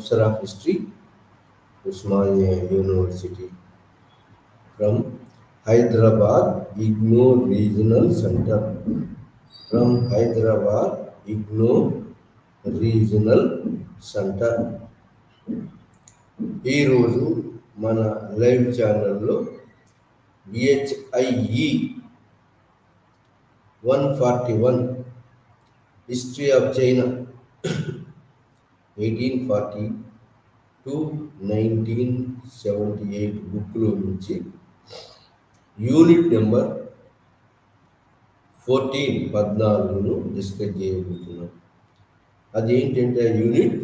Professor of History, Usmania University, from Hyderabad IGNOU Regional Center. From Hyderabad IGNOU Regional Center. ఈరోజు మన live ఛానల్లో BHIE 141 history of China 1840 to 1978 బుక్లో నుంచి unit number 14 discuss చేయబోతున్నాం. అదేంటంటే unit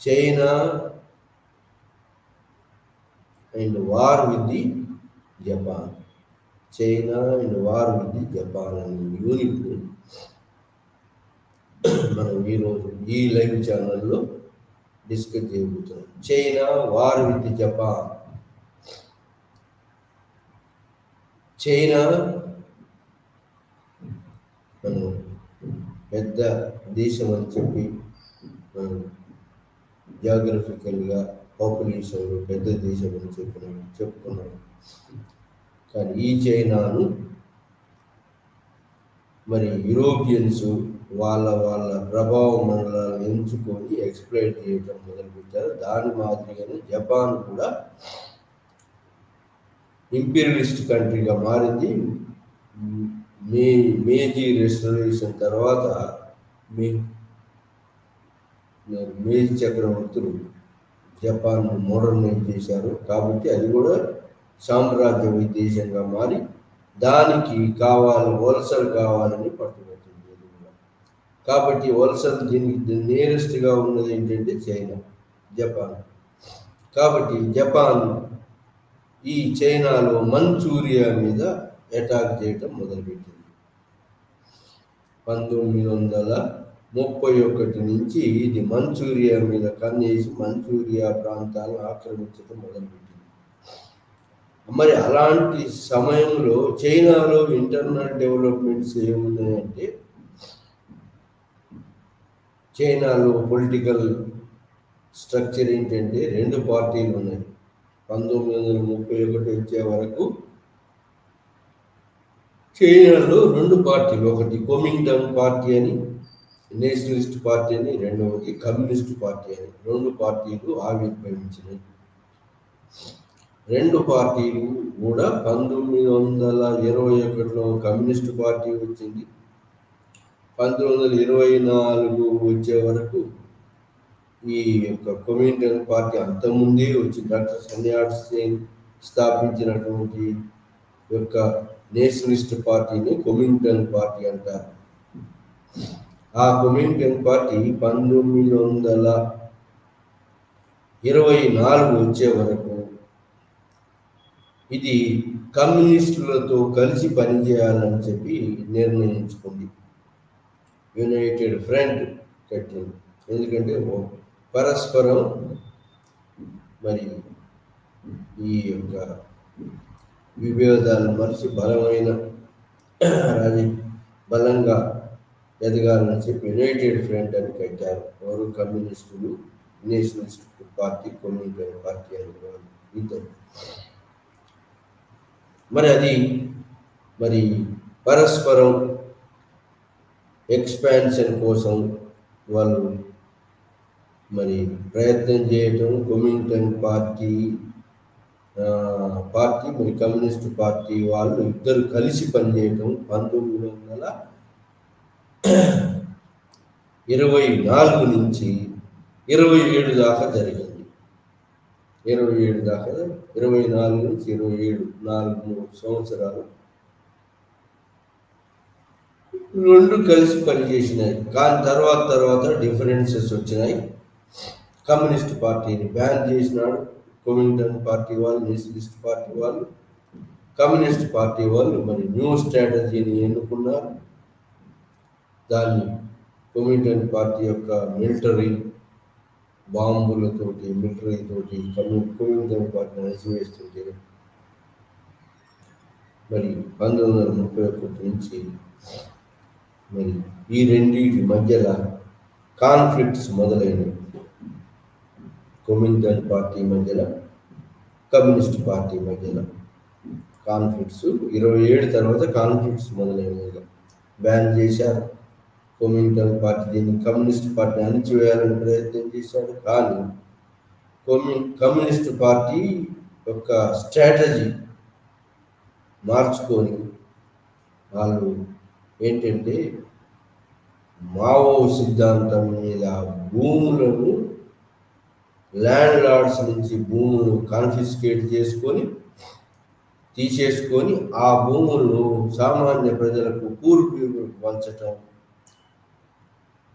China and war with the Japan. China and war with the Japan అనే unit మనం ఈరోజు ఈ లైవ్ ఛానల్లో డిస్కస్ చేయబోతున్నాం. China war with the Japan. China మనం పెద్ద దేశం అని చెప్పి మనం జాగ్రఫికల్గా పాపులేషన్లో పెద్ద దేశం అని చెప్పుకున్నాం. కానీ ఈ చైనాను మరి యూరోపియన్స్ వాళ్ళ ప్రభావ మండలాలను ఎంచుకొని ఎక్స్ప్లైట్ చేయడం మొదలుపెట్టారు. దాని మాదిరిగానే జపాన్ కూడా ఇంపీరియలిస్ట్ కంట్రీగా మారింది. మేజీ రెస్టరేషన్ తర్వాత మేజీ చక్రవర్తులు జపాన్ మోడర్నైజ్ చేశారు. కాబట్టి అది కూడా సామ్రాజ్య దేశంగా మారి దానికి వలసలు కావాలని పట్టుబట్టింది. కాబట్టి వలసలు దీనికి నియరెస్ట్గా ఉన్నది ఏంటంటే చైనా, జపాన్. కాబట్టి జపాన్ ఈ చైనాలో మంచూరియా మీద అటాక్ చేయటం మొదలుపెట్టింది. 1931 నుంచి ఇది మంచూరియా మీద కన్నేసి మంచూరియా ప్రాంతాలను ఆక్రమించడం మొదలుపెట్టింది. మరి అలాంటి సమయంలో చైనాలో ఇంటర్నల్ డెవలప్మెంట్స్ ఏమున్నాయంటే, చైనాలో పొలిటికల్ స్ట్రక్చర్ ఏంటంటే 2 పార్టీలు ఉన్నాయి. 1931 వచ్చే వరకు చైనాలో 2 పార్టీలు, ఒకటి కుమింగ్టన్ పార్టీ అని, నేషనలిస్ట్ పార్టీ అని, రెండవది కమ్యూనిస్ట్ పార్టీ అని 2 పార్టీలు ఆవిర్భవించినాయి. 2 పార్టీలు కూడా 1921లో కమ్యూనిస్ట్ పార్టీ వచ్చింది. 1924 వచ్చే వరకు ఈ యొక్క కుమింగ్టన్ పార్టీ అంతకుముందే వచ్చి డాక్టర్ సన్యాట్ సేన్ స్థాపించినటువంటి యొక్క నేషనలిస్ట్ పార్టీని కుమింగ్టన్ పార్టీ అంటారు. ఆ కుమింగ్టన్ పార్టీ 1924 వచ్చే వరకు ఇది కమ్యూనిస్టులతో కలిసి పనిచేయాలని చెప్పి నిర్ణయించుకుంది. యునైటెడ్ ఫ్రంట్ కట్టింది. ఎందుకంటే పరస్పరం మరి ఈ యొక్క విభేదాలు మరిచి బలంగా ఎదగాలని చెప్పి యునైటెడ్ ఫ్రంట్ అని కట్టారు. ఎవరు? కమ్యూనిస్టులు, నేషనలిస్ట్ పార్టీ, కమ్యూనిస్ట్ పార్టీ అని ఇద్దరు. మరి పరస్పరం ఎక్స్పాన్షన్ కోసం వాళ్ళు మరి ప్రయత్నం చేయటం. కుమింగ్టన్ పార్టీ మరి కమ్యూనిస్ట్ పార్టీ వాళ్ళు ఇద్దరు కలిసి పనిచేయటం 1924 నుంచి 27 దాకా జరిగింది. 27 దాకా, 24 నుంచి 27, 4 సంవత్సరాలు 2 కలిసి పనిచేసినాయి. కానీ తర్వాత డిఫరెన్సెస్ వచ్చినాయి. కమ్యూనిస్ట్ పార్టీని బ్యాన్ చేసినాడు కుమింగ్టన్ పార్టీ వాళ్ళు, నేషనలిస్ట్ పార్టీ వాళ్ళు. కమ్యూనిస్ట్ పార్టీ వాళ్ళు మరి న్యూ స్ట్రాటజీని ఎన్నుకున్నారు. దాన్ని కుమింగ్టన్ పార్టీ యొక్క మిలిటరీ బాంబులతోటి, మిలిటరీతోటి కుమింగ్టన్ పార్టీని అణిచివేస్తుంటే మరి 1931 నుంచి మరి ఈ రెండింటి మధ్యలో కాన్ఫ్లిక్ట్స్ మొదలైనవి. కొమింటన్ పార్టీ మధ్యన కమ్యూనిస్ట్ పార్టీ మధ్యన కాన్ఫ్లిక్ట్స్ 27 తర్వాత కాన్ఫ్లిక్ట్స్ మొదలైనవి. బ్యాన్ చేశారు కొమింటన్ పార్టీ, దీన్ని కమ్యూనిస్ట్ పార్టీ అణిచివేయాలని ప్రయత్నం చేశారు. కానీ కమ్యూనిస్ట్ పార్టీ యొక్క స్ట్రాటజీ మార్చుకొని వాళ్ళు ఏంటంటే మావో సిద్ధాంతం మీద భూములను ల్యాండ్ లార్డ్స్ నుంచి భూములను కాన్ఫిస్కేట్ తీసేసుకొని ఆ భూములను సామాన్య ప్రజలకు పూర్వీకులకు పంచటం,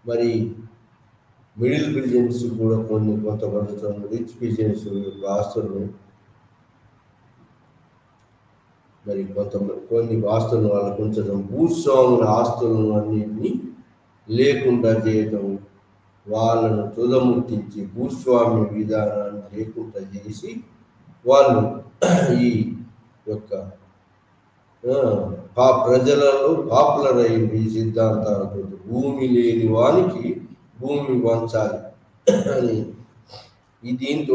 మరి మిడిల్ పిజన్స్ కూడా కొంత పంచటం, రిచ్ పిజన్స్ ఆస్తులను మరి కొన్ని ఆస్తులను వాళ్ళకు ఉంచడం, భూస్వాముల ఆస్తులను అన్నింటినీ లేకుండా చేయటం, వాళ్ళను తుదముట్టించి భూస్వామ్య విధానాన్ని లేకుండా చేసి వాళ్ళు ఈ యొక్క ప్రజలలో పాపులర్ అయింది ఈ సిద్ధాంతాలతో. భూమి లేని వానికి భూమి వంచాలి అని దీంతో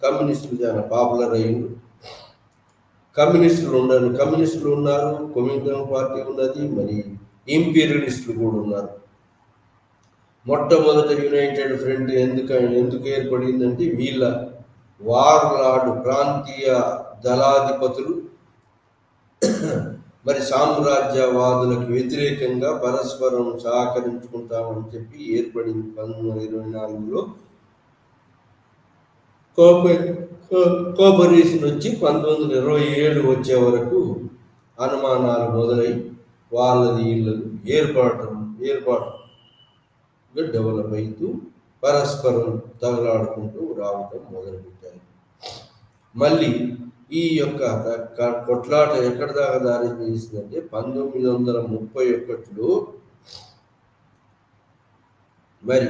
కమ్యూనిస్టులు చాలా పాపులర్ అయ్యింది. కమ్యూనిస్టులు ఉన్నారు, కొమింటన్ పార్టీ ఉన్నది, మరి ఇంపీరియలిస్టులు కూడా ఉన్నారు. మొట్టమొదట యునైటెడ్ ఫ్రంట్ ఎందుకు ఏర్పడిందంటే వీళ్ళ వార్లార్డ్ ప్రాంతీయ దళాధిపతులు మరి సామ్రాజ్యవాదులకు వ్యతిరేకంగా పరస్పరం సహకరించుకుంటామని చెప్పి ఏర్పడింది 1924లో. కోఆపరేషన్ వచ్చి 1927 వచ్చే వరకు అనుమానాలు మొదలై వాళ్ళది వీళ్ళది ఏర్పాటు డెవలప్ అవుతూ పరస్పరం తగలాడుకుంటూ రావటం మొదలుపెట్టారు. మళ్ళీ ఈ యొక్క కొట్లాట ఎక్కడి దాకా దారి తీసిందంటే 1931లో మరి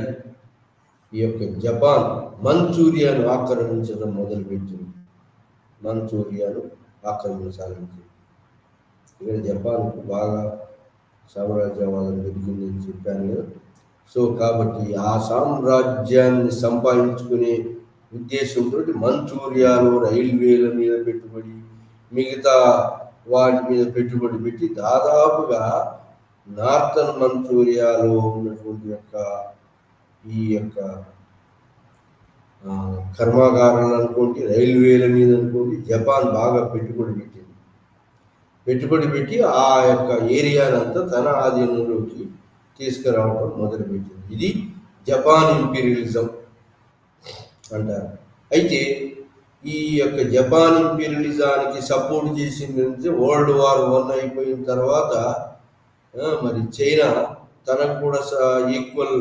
ఈ యొక్క జపాన్ మంచూరియాను ఆక్రమించడం మొదలుపెట్టింది. ఇక్కడ జపాన్కు బాగా సామ్రాజ్యవాదం పెరిగిందని చెప్పాను కదా. సో కాబట్టి ఆ సామ్రాజ్యాన్ని సంపాదించుకునే ఉద్దేశంతో మంచూరియాలో రైల్వేల మీద పెట్టుబడి, మిగతా వాటి మీద పెట్టుబడి పెట్టి దాదాపుగా నార్థన్ మంచూరియాలో ఉన్నటువంటి ఈ యొక్క కర్మాగారాలు అనుకోండి, రైల్వేల మీద అనుకోండి, జపాన్ బాగా పెట్టుబడి పెట్టి ఆ యొక్క ఏరియానంతా తన ఆధీనంలోకి తీసుకురావడం మొదలుపెట్టింది. ఇది జపాన్ ఇంపీరియలిజం అంటారు. అయితే ఈ యొక్క జపాన్ ఇంపీరియలిజానికి సపోర్ట్ చేసింది వరల్డ్ వార్ 1 అయిపోయిన తర్వాత మరి చైనా తనకు కూడా ఈక్వల్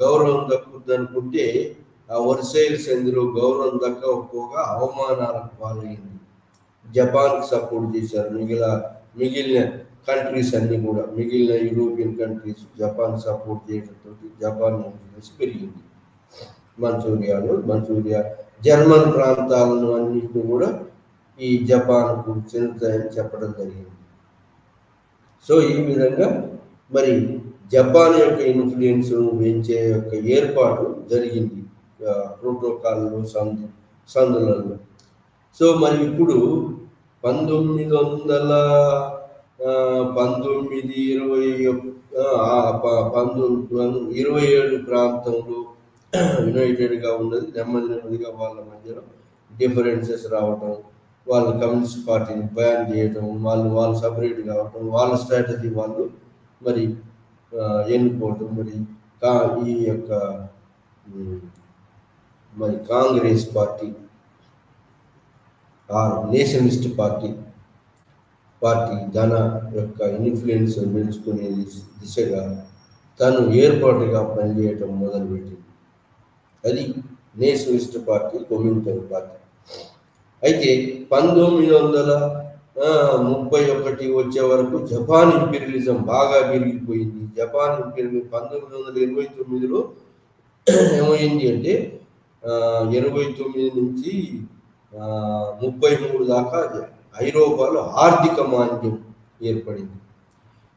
గౌరవం దక్కుద్ది అనుకుంటే ఆ వర్సైల్స్ అందులో గౌరవం దక్కకపోగా అవమానాలకు పాలైంది. జపాన్కి సపోర్ట్ చేశారు మిగిలిన కంట్రీస్ అన్నీ కూడా, మిగిలిన యూరోపియన్ కంట్రీస్ జపాన్ సపోర్ట్ చేయడంతో జపాన్ ఇన్ఫ్లుయెన్స్ పెరిగింది. మంచూరియా జర్మన్ ప్రాంతాలను అన్నింటినీ కూడా ఈ జపాన్కు చెందుతాయని చెప్పడం జరిగింది. సో ఈ విధంగా మరి జపాన్ యొక్క ఇన్ఫ్లుయెన్స్ పెంచే యొక్క ఏర్పాటు జరిగింది ప్రోటోకాల్లో సందులలో. సో మరి ఇప్పుడు 1927 ప్రాంతంలో యునైటెడ్గా ఉన్నది. నెమ్మదిగా వాళ్ళ మధ్యలో డిఫరెన్సెస్ రావటం, వాళ్ళు కమ్యూనిస్ట్ పార్టీని బ్యాన్ చేయటం, వాళ్ళు సపరేట్ కావటం, వాళ్ళ స్ట్రాటజీ వాళ్ళు మరి ఎన్నుకోవటం, మరి ఈ యొక్క మరి కాంగ్రెస్ పార్టీ నేషనలిస్ట్ పార్టీ తన యొక్క ఇన్ఫ్లుయెన్స్ పెంచుకునే దిశగా తను ఏర్పాటుగా పనిచేయటం మొదలుపెట్టింది. అది నేషనలిస్ట్ పార్టీ, కొమింటన్ పార్టీ. అయితే 1931 వచ్చే వరకు జపాన్ ఇంపీరియలిజం బాగా పెరిగిపోయింది. జపాన్ ఇంపీరియలిజం 1929లో ఏమైంది అంటే 29 నుంచి 33 దాకా ఐరోపాలో ఆర్థిక మాంద్యం ఏర్పడింది.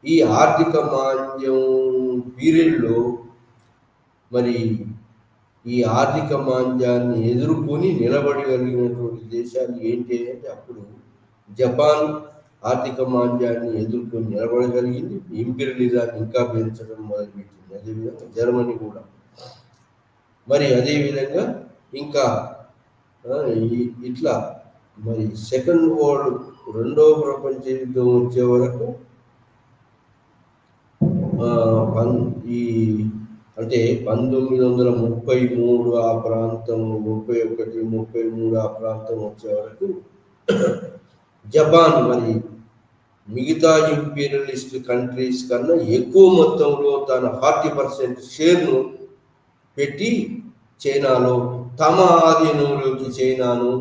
ఈ ఆర్థిక మాంద్యం పీరియడ్లో మరి ఈ ఆర్థిక మాంద్యాన్ని ఎదుర్కొని నిలబడగలిగినటువంటి దేశాలు ఏంటి అంటే అప్పుడు జపాన్ ఆర్థిక మాంద్యాన్ని ఎదుర్కొని నిలబడగలిగింది, ఇంపీరియలిజాన్ని ఇంకా పెంచడం మొదలుపెట్టింది. అదేవిధంగా జర్మనీ కూడా. మరి అదేవిధంగా ఇంకా ఇట్లా మరి సెకండ్ వరల్డ్, రెండవ ప్రపంచ యుద్ధం వచ్చే వరకు ఈ అంటే 1933 ఆ ప్రాంతం, 31, 33 ఆ ప్రాంతం వచ్చే వరకు జపాన్ మరి మిగతా ఇంపీరియలిస్ట్ కంట్రీస్ కన్నా ఎక్కువ మొత్తంలో తన 40% షేర్ను పెట్టి చైనాలో తమ ఆధీనంలోకి చైనాను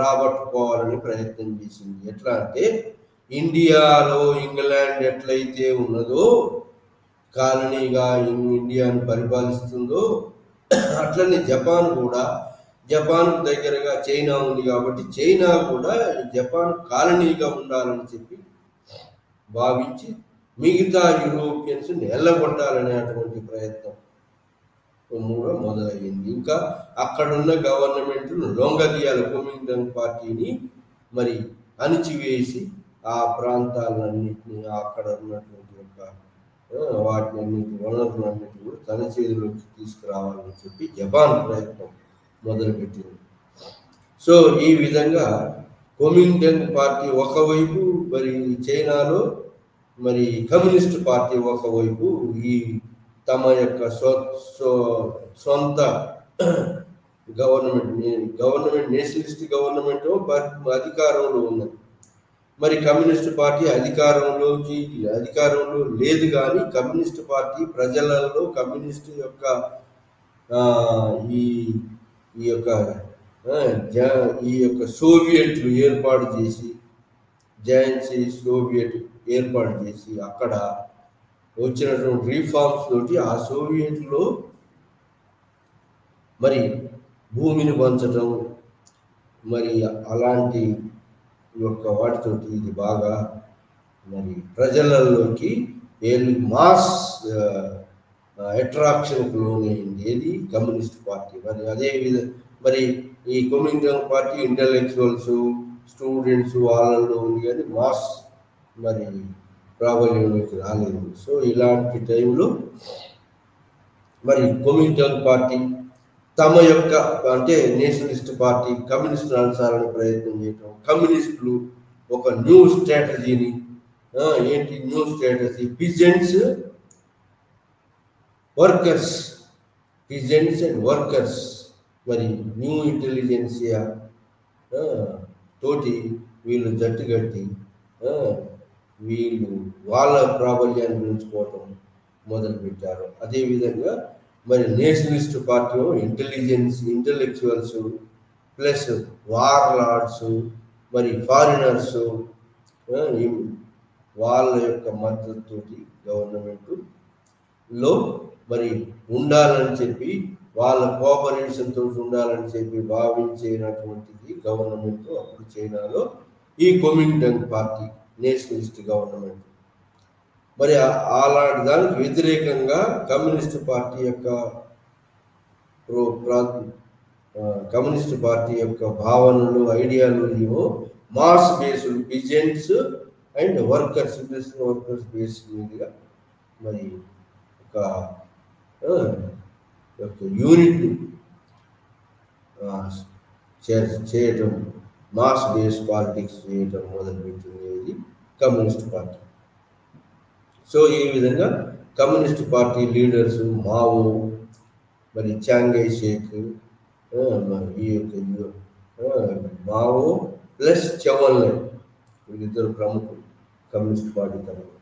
రాబట్టుకోవాలని ప్రయత్నం చేసింది. ఎట్లా అంటే ఇండియాలో ఇంగ్లాండ్ ఎట్లయితే ఉన్నదో, కాలనీగా ఇండియాను పరిపాలిస్తుందో, అట్లనే జపాన్ కూడా, జపాన్ దగ్గరగా చైనా ఉంది కాబట్టి చైనా కూడా జపాన్ కాలనీగా ఉండాలని చెప్పి భావించి మిగతా యూరోపియన్స్ ఎల్లగొట్టాలనేటువంటి ప్రయత్నం కూడా మొదలయ్యింది. ఇంకా అక్కడున్న గవర్నమెంట్ను లొంగదీయాలి, కుమింగ్టన్ పార్టీని మరి అణిచివేసి ఆ ప్రాంతాలన్నింటినీ, అక్కడ ఉన్నటువంటి వాటినన్నింటి వనరులన్నింటినీ కూడా తన చేతిలోకి తీసుకురావాలని చెప్పి జపాన్ ప్రయత్నం మొదలుపెట్టింది. సో ఈ విధంగా కుమింగ్టన్ పార్టీ ఒకవైపు, మరి చైనాలో మరి కమ్యూనిస్ట్ పార్టీ ఒకవైపు ఈ తమ యొక్క సొంత గవర్నమెంట్ నేషనలిస్ట్ గవర్నమెంట్ అధికారంలో ఉన్నది. మరి కమ్యూనిస్ట్ పార్టీ అధికారంలో లేదు, కానీ కమ్యూనిస్ట్ పార్టీ ప్రజలలో కమ్యూనిస్ట్ యొక్క ఈ యొక్క సోవియట్లు ఏర్పాటు చేసి, జాయింట్ సోవియట్ ఏర్పాటు చేసి అక్కడ వచ్చినటువంటి రీఫార్మ్స్ తోటి ఆ సోవియట్లో మరి భూమిని పంచడం, మరి అలాంటి యొక్క వాటితోటి ఇది బాగా మరి ప్రజలలోకి మాస్ అట్రాక్షన్కు లోనైంది ఏది కమ్యూనిస్ట్ పార్టీ. మరి అదేవిధంగా మరి ఈ కుమింగ్టన్ పార్టీ ఇంటలెక్చువల్స్, స్టూడెంట్స్ వాళ్ళల్లో ఉంది, కానీ మాస్ మరి ప్రాబల్యంలోకి రాలేదు. సో ఇలాంటి టైంలో మరి కుమింగ్టన్ పార్టీ తమ యొక్క అంటే నేషనలిస్ట్ పార్టీ కమ్యూనిస్టులు అనుసారాన్ని ప్రయత్నం చేయటం, కమ్యూనిస్టులు ఒక న్యూ స్ట్రాటజీని, ఏంటి న్యూ స్ట్రాటజీ, పిజెంట్స్ అండ్ వర్కర్స్ మరి న్యూ ఇంటెలిజెన్సియా తోటి వీళ్ళు జట్టుగట్టి వీళ్ళు వాళ్ళ ప్రాబల్యాన్ని పెంచుకోవటం మొదలుపెట్టారు. అదేవిధంగా మరి nationalist party intellectuals plus war lords, మరి ఫారినర్స్ వాళ్ళ యొక్క మద్దతుతోటి గవర్నమెంట్లో మరి ఉండాలని చెప్పి, వాళ్ళ కోఆపరేషన్ తోటి ఉండాలని చెప్పి భావించేటటువంటిది గవర్నమెంట్ అప్పుడు చైనాలో ఈ కుమింగ్టన్ పార్టీ నేషనలిస్ట్ గవర్నమెంట్. మరి అలాంటి దానికి వ్యతిరేకంగా కమ్యూనిస్ట్ పార్టీ యొక్క భావనలు, ఐడియాలజీలో mass based peasants and workers base మీదుగా మరి ఒక యూనిట్ చేయటం, మాస్ బేస్ పాలిటిక్స్ చేయటం మొదలుపెట్టినది కమ్యూనిస్ట్ పార్టీ. సో ఈ విధంగా కమ్యూనిస్ట్ పార్టీ లీడర్స్ మావో, మరి చాంగై షేక్, ఈ యొక్క మావో ప్లస్ చవన్లై, వీళ్ళిద్దరు ప్రముఖులు కమ్యూనిస్ట్ పార్టీ తరఫున.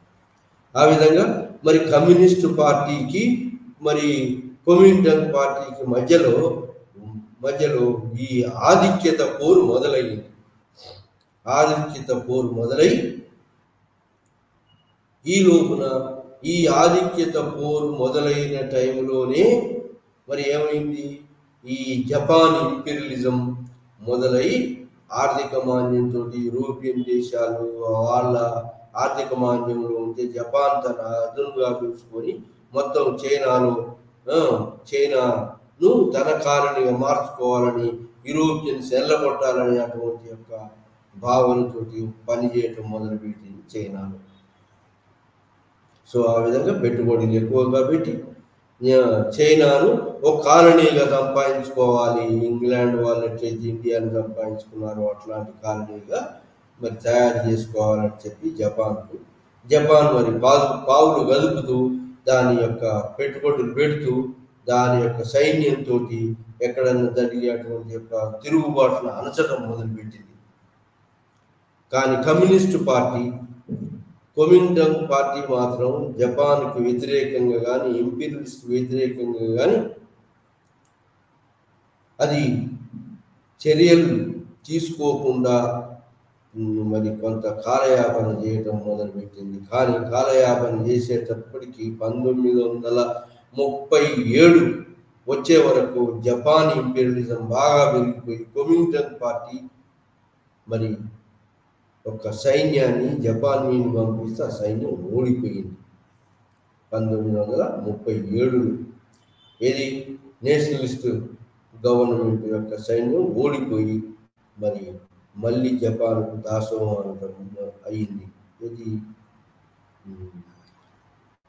ఆ విధంగా మరి కమ్యూనిస్ట్ పార్టీకి మరి కుమింగ్టన్ పార్టీకి మధ్యలో ఈ ఆధిక్యత పోరు మొదలయ్యింది. ఈ లోపున ఈ ఆధిక్యత పోరు మొదలైన టైంలోనే మరి ఏమైంది, ఈ జపాన్ ఇంపీరియలిజం మొదలై ఆర్థిక మాంద్యంతో యూరోపియన్ దేశాలు వాళ్ళ ఆర్థిక మాంద్యంలో ఉంటే జపాన్ తన అదునుగా చూసుకొని మొత్తం చైనాను తన కాలనీగా మార్చుకోవాలని, యూరోపియన్స్ ఎల్లగొట్టాలని అటువంటి యొక్క భావనతోటి పనిచేయటం మొదలుపెట్టింది చైనాలో. సో ఆ విధంగా పెట్టుబడులు ఎక్కువగా పెట్టి చైనాను ఒక కాలనీగా సంపాదించుకోవాలి. ఇంగ్లాండ్ వాళ్ళు ఎట్లయితే ఇండియాను సంపాదించుకున్నారో అట్లాంటి కాలనీగా మరి తయారు చేసుకోవాలని చెప్పి జపాన్ మరి పావులు గదుపుతూ దాని యొక్క పెట్టుబడులు పెడుతూ దాని యొక్క సైన్యంతో ఎక్కడన్నా జరిగేటువంటి యొక్క తిరుగుబాటును అణచడం మొదలుపెట్టింది. కానీ కమ్యూనిస్టు పార్టీ కొమింటంగ్ పార్టీ మాత్రం జపాన్కు వ్యతిరేకంగా కానీ ఇంపీరియలిస్ట్ వ్యతిరేకంగా కానీ అది చర్యలు తీసుకోకుండా మరి కొంత కాలయాపన చేయటం మొదలుపెట్టింది. కానీ కాలయాపన చేసేటప్పటికి 1937 వచ్చే వరకు జపాన్ ఇంపీరియలిజం బాగా పెరిగిపోయి కొమింటంగ్ పార్టీ మరి ఒక సైన్యాన్ని జపాన్ మీద పంపిస్తే ఆ సైన్యం ఓడిపోయింది 1937. ఏది నేషనలిస్ట్ గవర్నమెంట్ యొక్క సైన్యం ఓడిపోయి మరి మళ్ళీ జపాన్కు దాసోహం అయింది. ఇది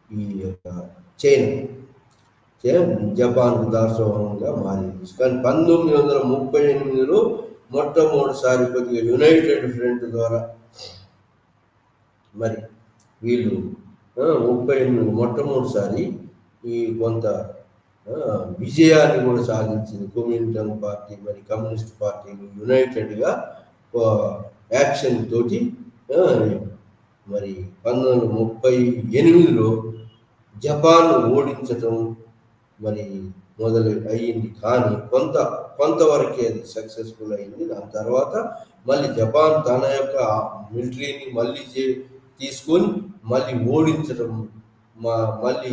ఈ యొక్క చైనా జపాన్కు దాసోహంగా మారింది. కానీ 1938లో మొట్టమొదటిసారి కొద్దిగా యునైటెడ్ ఫ్రంట్ ద్వారా మరి వీళ్ళు 38 మొట్టమొదటిసారి ఈ కొంత విజయాన్ని కూడా సాధించింది. కొమింటంగ్ పార్టీ మరి కమ్యూనిస్ట్ పార్టీలు యునైటెడ్గా యాక్షన్ తోటి మరి 1938లో జపాన్ ఓడించటం మరి అయ్యింది. కానీ కొంతవరకే అది సక్సెస్ఫుల్ అయింది. దాని తర్వాత మళ్ళీ జపాన్ తన యొక్క మిలిటరీని మళ్ళీ తీసుకొని మళ్ళీ ఓడించడం, మళ్ళీ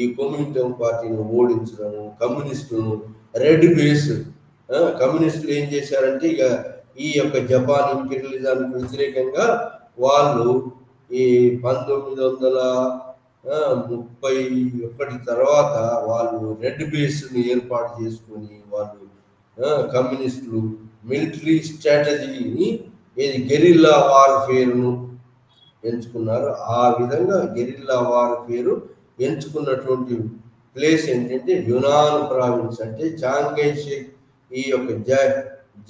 ఈ కొమింటంగ్ పార్టీని ఓడించడం, కమ్యూనిస్టులను రెడ్ బేస్ కమ్యూనిస్టులు ఏం చేశారంటే ఇక ఈ యొక్క జపాన్ ఇంపీరియలిజానికి వ్యతిరేకంగా వాళ్ళు ఈ 1931 తర్వాత వాళ్ళు రెడ్ బేస్ని ఏర్పాటు చేసుకొని వాళ్ళు కమ్యూనిస్టులు మిలిటరీ స్ట్రాటజీని గెరిల్లా వార్ఫేర్ను ఎంచుకున్నారు. ఆ విధంగా గెరిల్లా వార్ఫేర్ ఎంచుకున్నటువంటి ప్లేస్ ఏంటంటే యునాన్ ప్రావిన్స్. అంటే చాంగై షేక్ ఈ యొక్క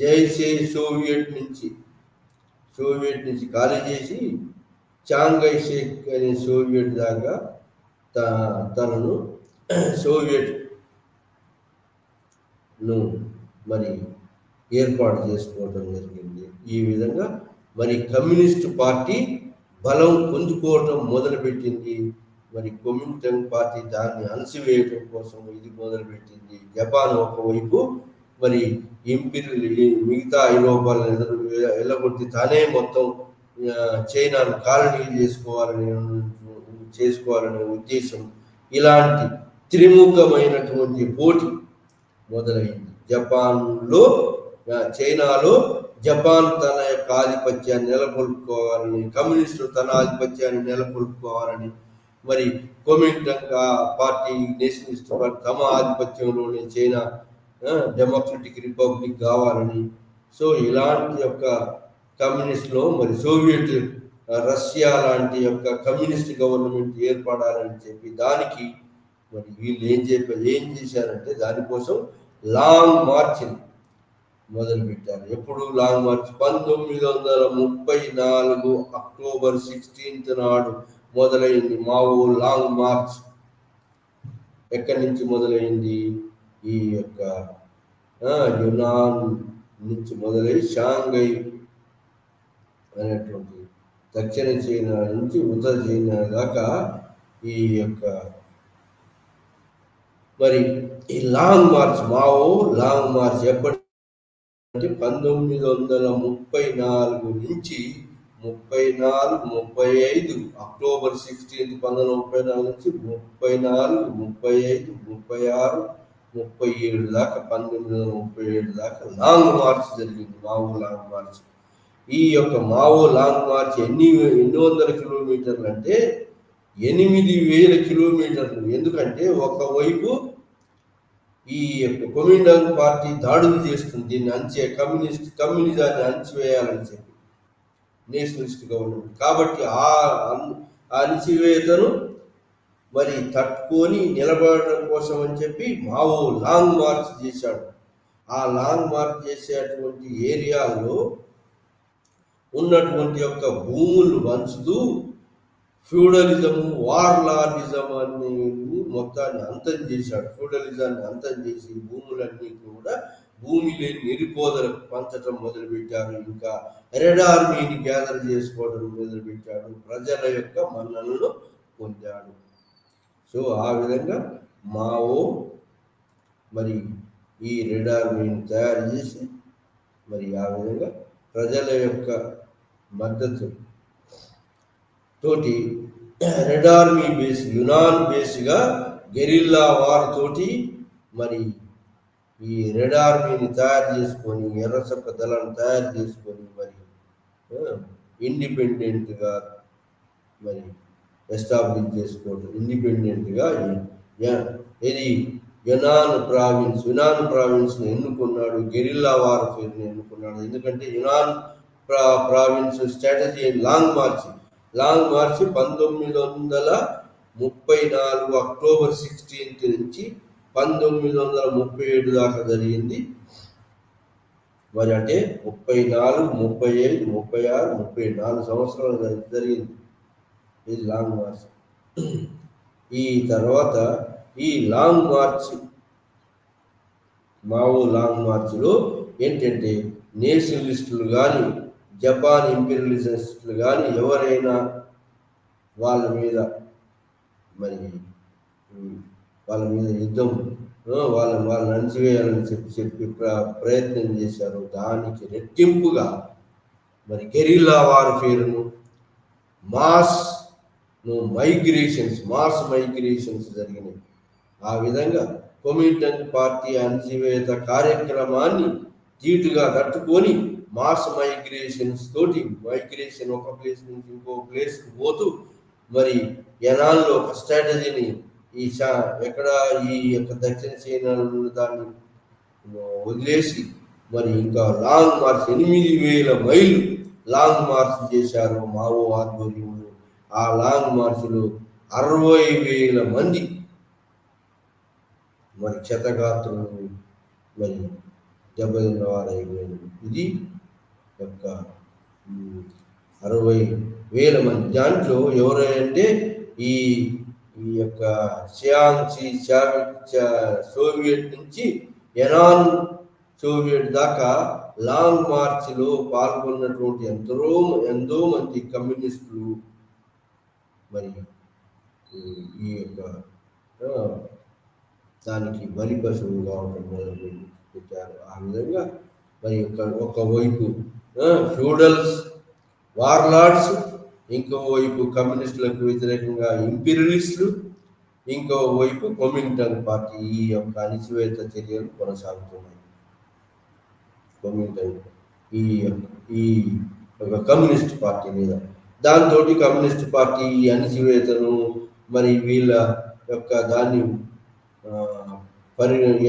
జైసే సోవియట్ నుంచి ఖాళీ చేసి చాంగై షేక్ అనే సోవియట్ దాకా తనను సోవియట్ను మరి ఏర్పాటు చేసుకోవటం జరిగింది. ఈ విధంగా మరి కమ్యూనిస్ట్ పార్టీ బలం పొందుకోవటం మొదలుపెట్టింది. మరి కొమింటంగ్ పార్టీ దాన్ని అణసివేయటం కోసం ఇది మొదలుపెట్టింది. జపాన్ ఒకవైపు మరి మిగతా ఐరోపాలను ఎల్లగొట్టి తానే మొత్తం చైనాను కాలనీ చేసుకోవాలనే ఉద్దేశం, ఇలాంటి త్రిముఖమైనటువంటి పోటీ మొదలైంది. చైనాలో జపాన్ తన యొక్క ఆధిపత్యాన్ని నెలకొల్పుకోవాలని, కమ్యూనిస్టులు తన ఆధిపత్యాన్ని నెలకొల్పుకోవాలని, మరి కొమింటంగ్ పార్టీ నేషనలిస్ట్ పార్టీ తమ ఆధిపత్యంలోనే చైనా డెమోక్రటిక్ రిపబ్లిక్ కావాలని. సో ఇలాంటి యొక్క కమ్యూనిస్ట్లో మరి సోవియట్ రష్యా లాంటి యొక్క కమ్యూనిస్ట్ గవర్నమెంట్ ఏర్పడాలని చెప్పి దానికి మరి వీళ్ళు ఏం చేశారంటే దానికోసం లాంగ్ మార్చ్ని మొదలుపెట్టారు. ఎప్పుడు లాంగ్ మార్చ్? 1934 అక్టోబర్ 16 నాడు మొదలైంది మావో లాంగ్ మార్చ్. ఎక్కడి నుంచి మొదలైంది? ఈ యొక్క యునాన్ నుంచి మొదలై షాంఘై అనేటువంటి దక్షిణ చైనా నుంచి ఉత్తర చైనా దాకా ఈ యొక్క మరి ఈ long March, Mao long March ఎప్పటి 1934 నుంచి 35 అక్టోబర్ 16 1934 నుంచి 34, 35, 36, 37 దాకా 1937 దాకా లాంగ్ మార్చ్ జరిగింది. Mao long March. ఈ యొక్క మావో లాంగ్ మార్చ్ ఎన్ని వందల కిలోమీటర్లు అంటే 8000 కిలోమీటర్లు. ఎందుకంటే ఒకవైపు ఈ యొక్క కొమిండాంగ్ పార్టీ దాడులు చేస్తుంది, దీన్ని కమ్యూనిజాన్ని అణచివేయాలని చెప్పి నేషనలిస్ట్ గవర్నమెంట్. కాబట్టి ఆ అణచివేతను మరి తట్టుకొని నిలబడడం కోసం అని చెప్పి మావో లాంగ్ మార్చ్ చేశాడు. ఆ లాంగ్ మార్చ్ చేసేటువంటి ఏరియాల్లో ఉన్నటువంటి యొక్క భూములు పంచుతూ ఫ్యూడలిజం, వార్లార్డిజం అనే మొత్తాన్ని అంతం చేశాడు. ఫ్యూడలిజాన్ని అంతం చేసి భూములన్నీ కూడా భూమి లేని నిరుపేదలకు పంచడం మొదలుపెట్టారు. ఇంకా రెడ్ ఆర్మీని గ్యాదర్ చేసుకోవడం మొదలుపెట్టాడు. ప్రజల యొక్క మన్ననలు పొందాడు. సో ఆ విధంగా మావో మరి ఈ రెడ్ ఆర్మీని తయారు చేసి మరి ఆ విధంగా ప్రజల యొక్క మద్దతు తోటి red army base, యునాన్ బేస్గా guerrilla war తోటి మరి ఈ రెడ్ ఆర్మీని తయారు చేసుకొని, ఎర్రచక్క దళాన్ని తయారు చేసుకొని మరి ఇండిపెండెంట్గా మరి ఎస్టాబ్లిష్ చేసుకోవడం. ఇండిపెండెంట్గా ఇది యునాన్ ప్రావిన్స్ని ఎన్నుకున్నాడు, గెరిల్లా వార్ఫేర్ని ఎన్నుకున్నాడు. ఎందుకంటే Yunnan province strategy long march 1934 October 16 నుంచి 1937 దాకా జరిగింది. మరి అంటే 34, 35, 36, 34 సంవత్సరాలు జరిగింది ఇది లాంగ్ మార్చ్. ఈ తర్వాత ఈ లాంగ్ మార్చ్, మావో లాంగ్ మార్చ్లో ఏంటంటే నేషనలిస్టులు కానీ, జపాన్ ఇంపీరియలిస్టులు కానీ ఎవరైనా వాళ్ళ మీద యుద్ధం వాళ్ళని అణచివేయాలని చెప్పి ప్రయత్నం చేశారు. దానికి రెట్టింపుగా మరి గెరిల్లా వార్ఫేర్ను, మాస్ మైగ్రేషన్స్ జరిగినాయి. ఆ విధంగా కొమింటాంగ్ పార్టీ అణచివేత కార్యక్రమాన్ని ధీటుగా తట్టుకొని మాస్ మైగ్రేషన్స్ తోటి ఒక ప్లేస్ నుంచి ఇంకో ప్లేస్కి పోతూ మరి ఎనాల్లో ఒక స్ట్రాటజీని ఎక్కడ ఈ యొక్క దక్షిణ చైనాలో దాన్ని వదిలేసి మరి ఇంకా లాంగ్ మార్చ్ 8,000 మైళ్ళు లాంగ్ మార్చ్ చేశారు మావో ఆధ్వర్యంలో. ఆ లాంగ్ మార్చ్లో 60,000 మంది మరి క్షతగాత్రులు మరి దెబ్బతిన్న వారు అయిపోయింది. ఇది యొక్క 60,000 మంది. దాంట్లో ఎవరంటే ఈ యొక్క సోవియట్ నుంచి ఎనాన్ సోవియట్ దాకా లాంగ్ మార్చ్లో పాల్గొన్నటువంటి ఎంతో మంది కమ్యూనిస్టులు మరి ఈ యొక్క దానికి బలి పశువులు కావటం మొదలు పెట్టారు. ఆ విధంగా మరి ఒకవైపు ఫ్యూడల్స్, వార్లార్డ్స్, ఇంకోవైపు కమ్యూనిస్టులకు వ్యతిరేకంగా ఇంపీరియలిస్టులు, ఇంకోవైపు కొమింటాంగ్ పార్టీ ఈ యొక్క అణచివేత చర్యలు కొనసాగుతున్నాయి. కొమింటాంగ్ ఈ ఒక కమ్యూనిస్ట్ పార్టీ మీద, దాంతో కమ్యూనిస్ట్ పార్టీ ఈ అణచివేతను మరి వీళ్ళ యొక్క దాన్ని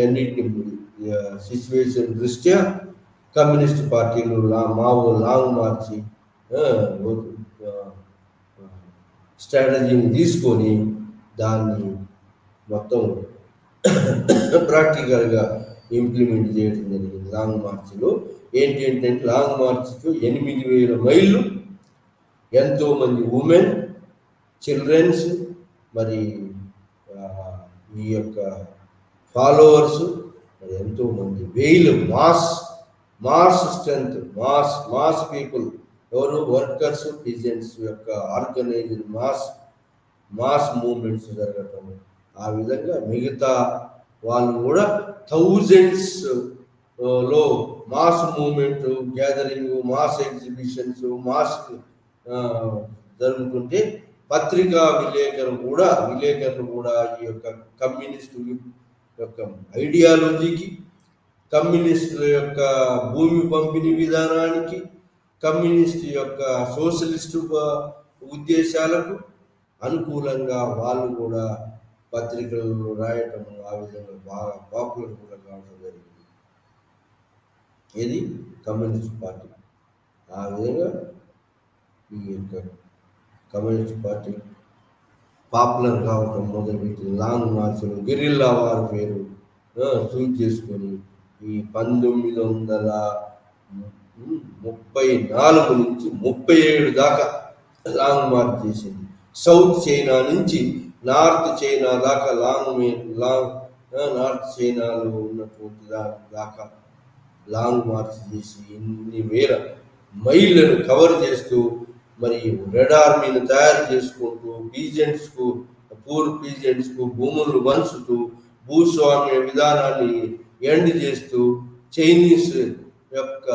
అన్నింటినీ సిచ్యువేషన్ దృష్ట్యా కమ్యూనిస్ట్ పార్టీలు మావో లాంగ్ మార్చి స్ట్రాటజీని తీసుకొని దాన్ని మొత్తం ప్రాక్టికల్గా ఇంప్లిమెంట్ చేయడం జరిగింది. లాంగ్ మార్చ్లో ఏంటంటే లాంగ్ మార్చ్కు 8,000 మైళ్ళు, ఎంతోమంది ఉమెన్, చిల్డ్రన్స్, మరి ఈ యొక్క ఫాలోవర్స్, మరి ఎంతోమంది వేలు మాస్ స్ట్రెంత్, మాస్ పీపుల్, ఎవరు వర్కర్స్, పిజెంట్స్ యొక్క ఆర్గనైజ్డ్ మాస్ మూవ్మెంట్స్ జరగటం. ఆ విధంగా మిగతా వాళ్ళు కూడా థౌజండ్స్లో mass movement, gathering, mass exhibitions, mass జరుగుతుంటే పత్రికా విలేకరులు కూడా ఈ యొక్క కమ్యూనిస్టు యొక్క ఐడియాలజీకి, కమ్యూనిస్టుల యొక్క భూమి పంపిణీ విధానానికి, కమ్యూనిస్టు యొక్క సోషలిస్టు ఉద్దేశాలకు అనుకూలంగా వాళ్ళు కూడా పత్రికలలో రాయటం, ఆ విధంగా బాగా పాపులర్ కూడా కావడం జరిగింది. ఇది కమ్యూనిస్ట్ పార్టీ. ఆ విధంగా ఈ యొక్క కమ్యూనిస్ట్ పార్టీ పాపులర్ కావటం మొదలుపెట్టి లాంగ్ మార్చ్లు, గెరిల్లా వార్ పేరు చూజ్ చేసుకొని ఈ 1934 నుంచి 37 దాకా లాంగ్ మార్చ్ చేసింది. సౌత్ చైనా నుంచి నార్త్ చైనా దాకా నార్త్ చైనాలో ఉన్నటువంటి దాకా లాంగ్ మార్చ్ చేసి ఎన్ని వేల మైళ్ళను కవర్ చేస్తూ మరి రెడ్ ఆర్మీని తయారు చేసుకుంటూ పూర్ పీజెంట్స్కు భూములు వంచుతూ భూస్వామ్య విధానాన్ని ఎండ్ చేస్తూ చైనీస్ యొక్క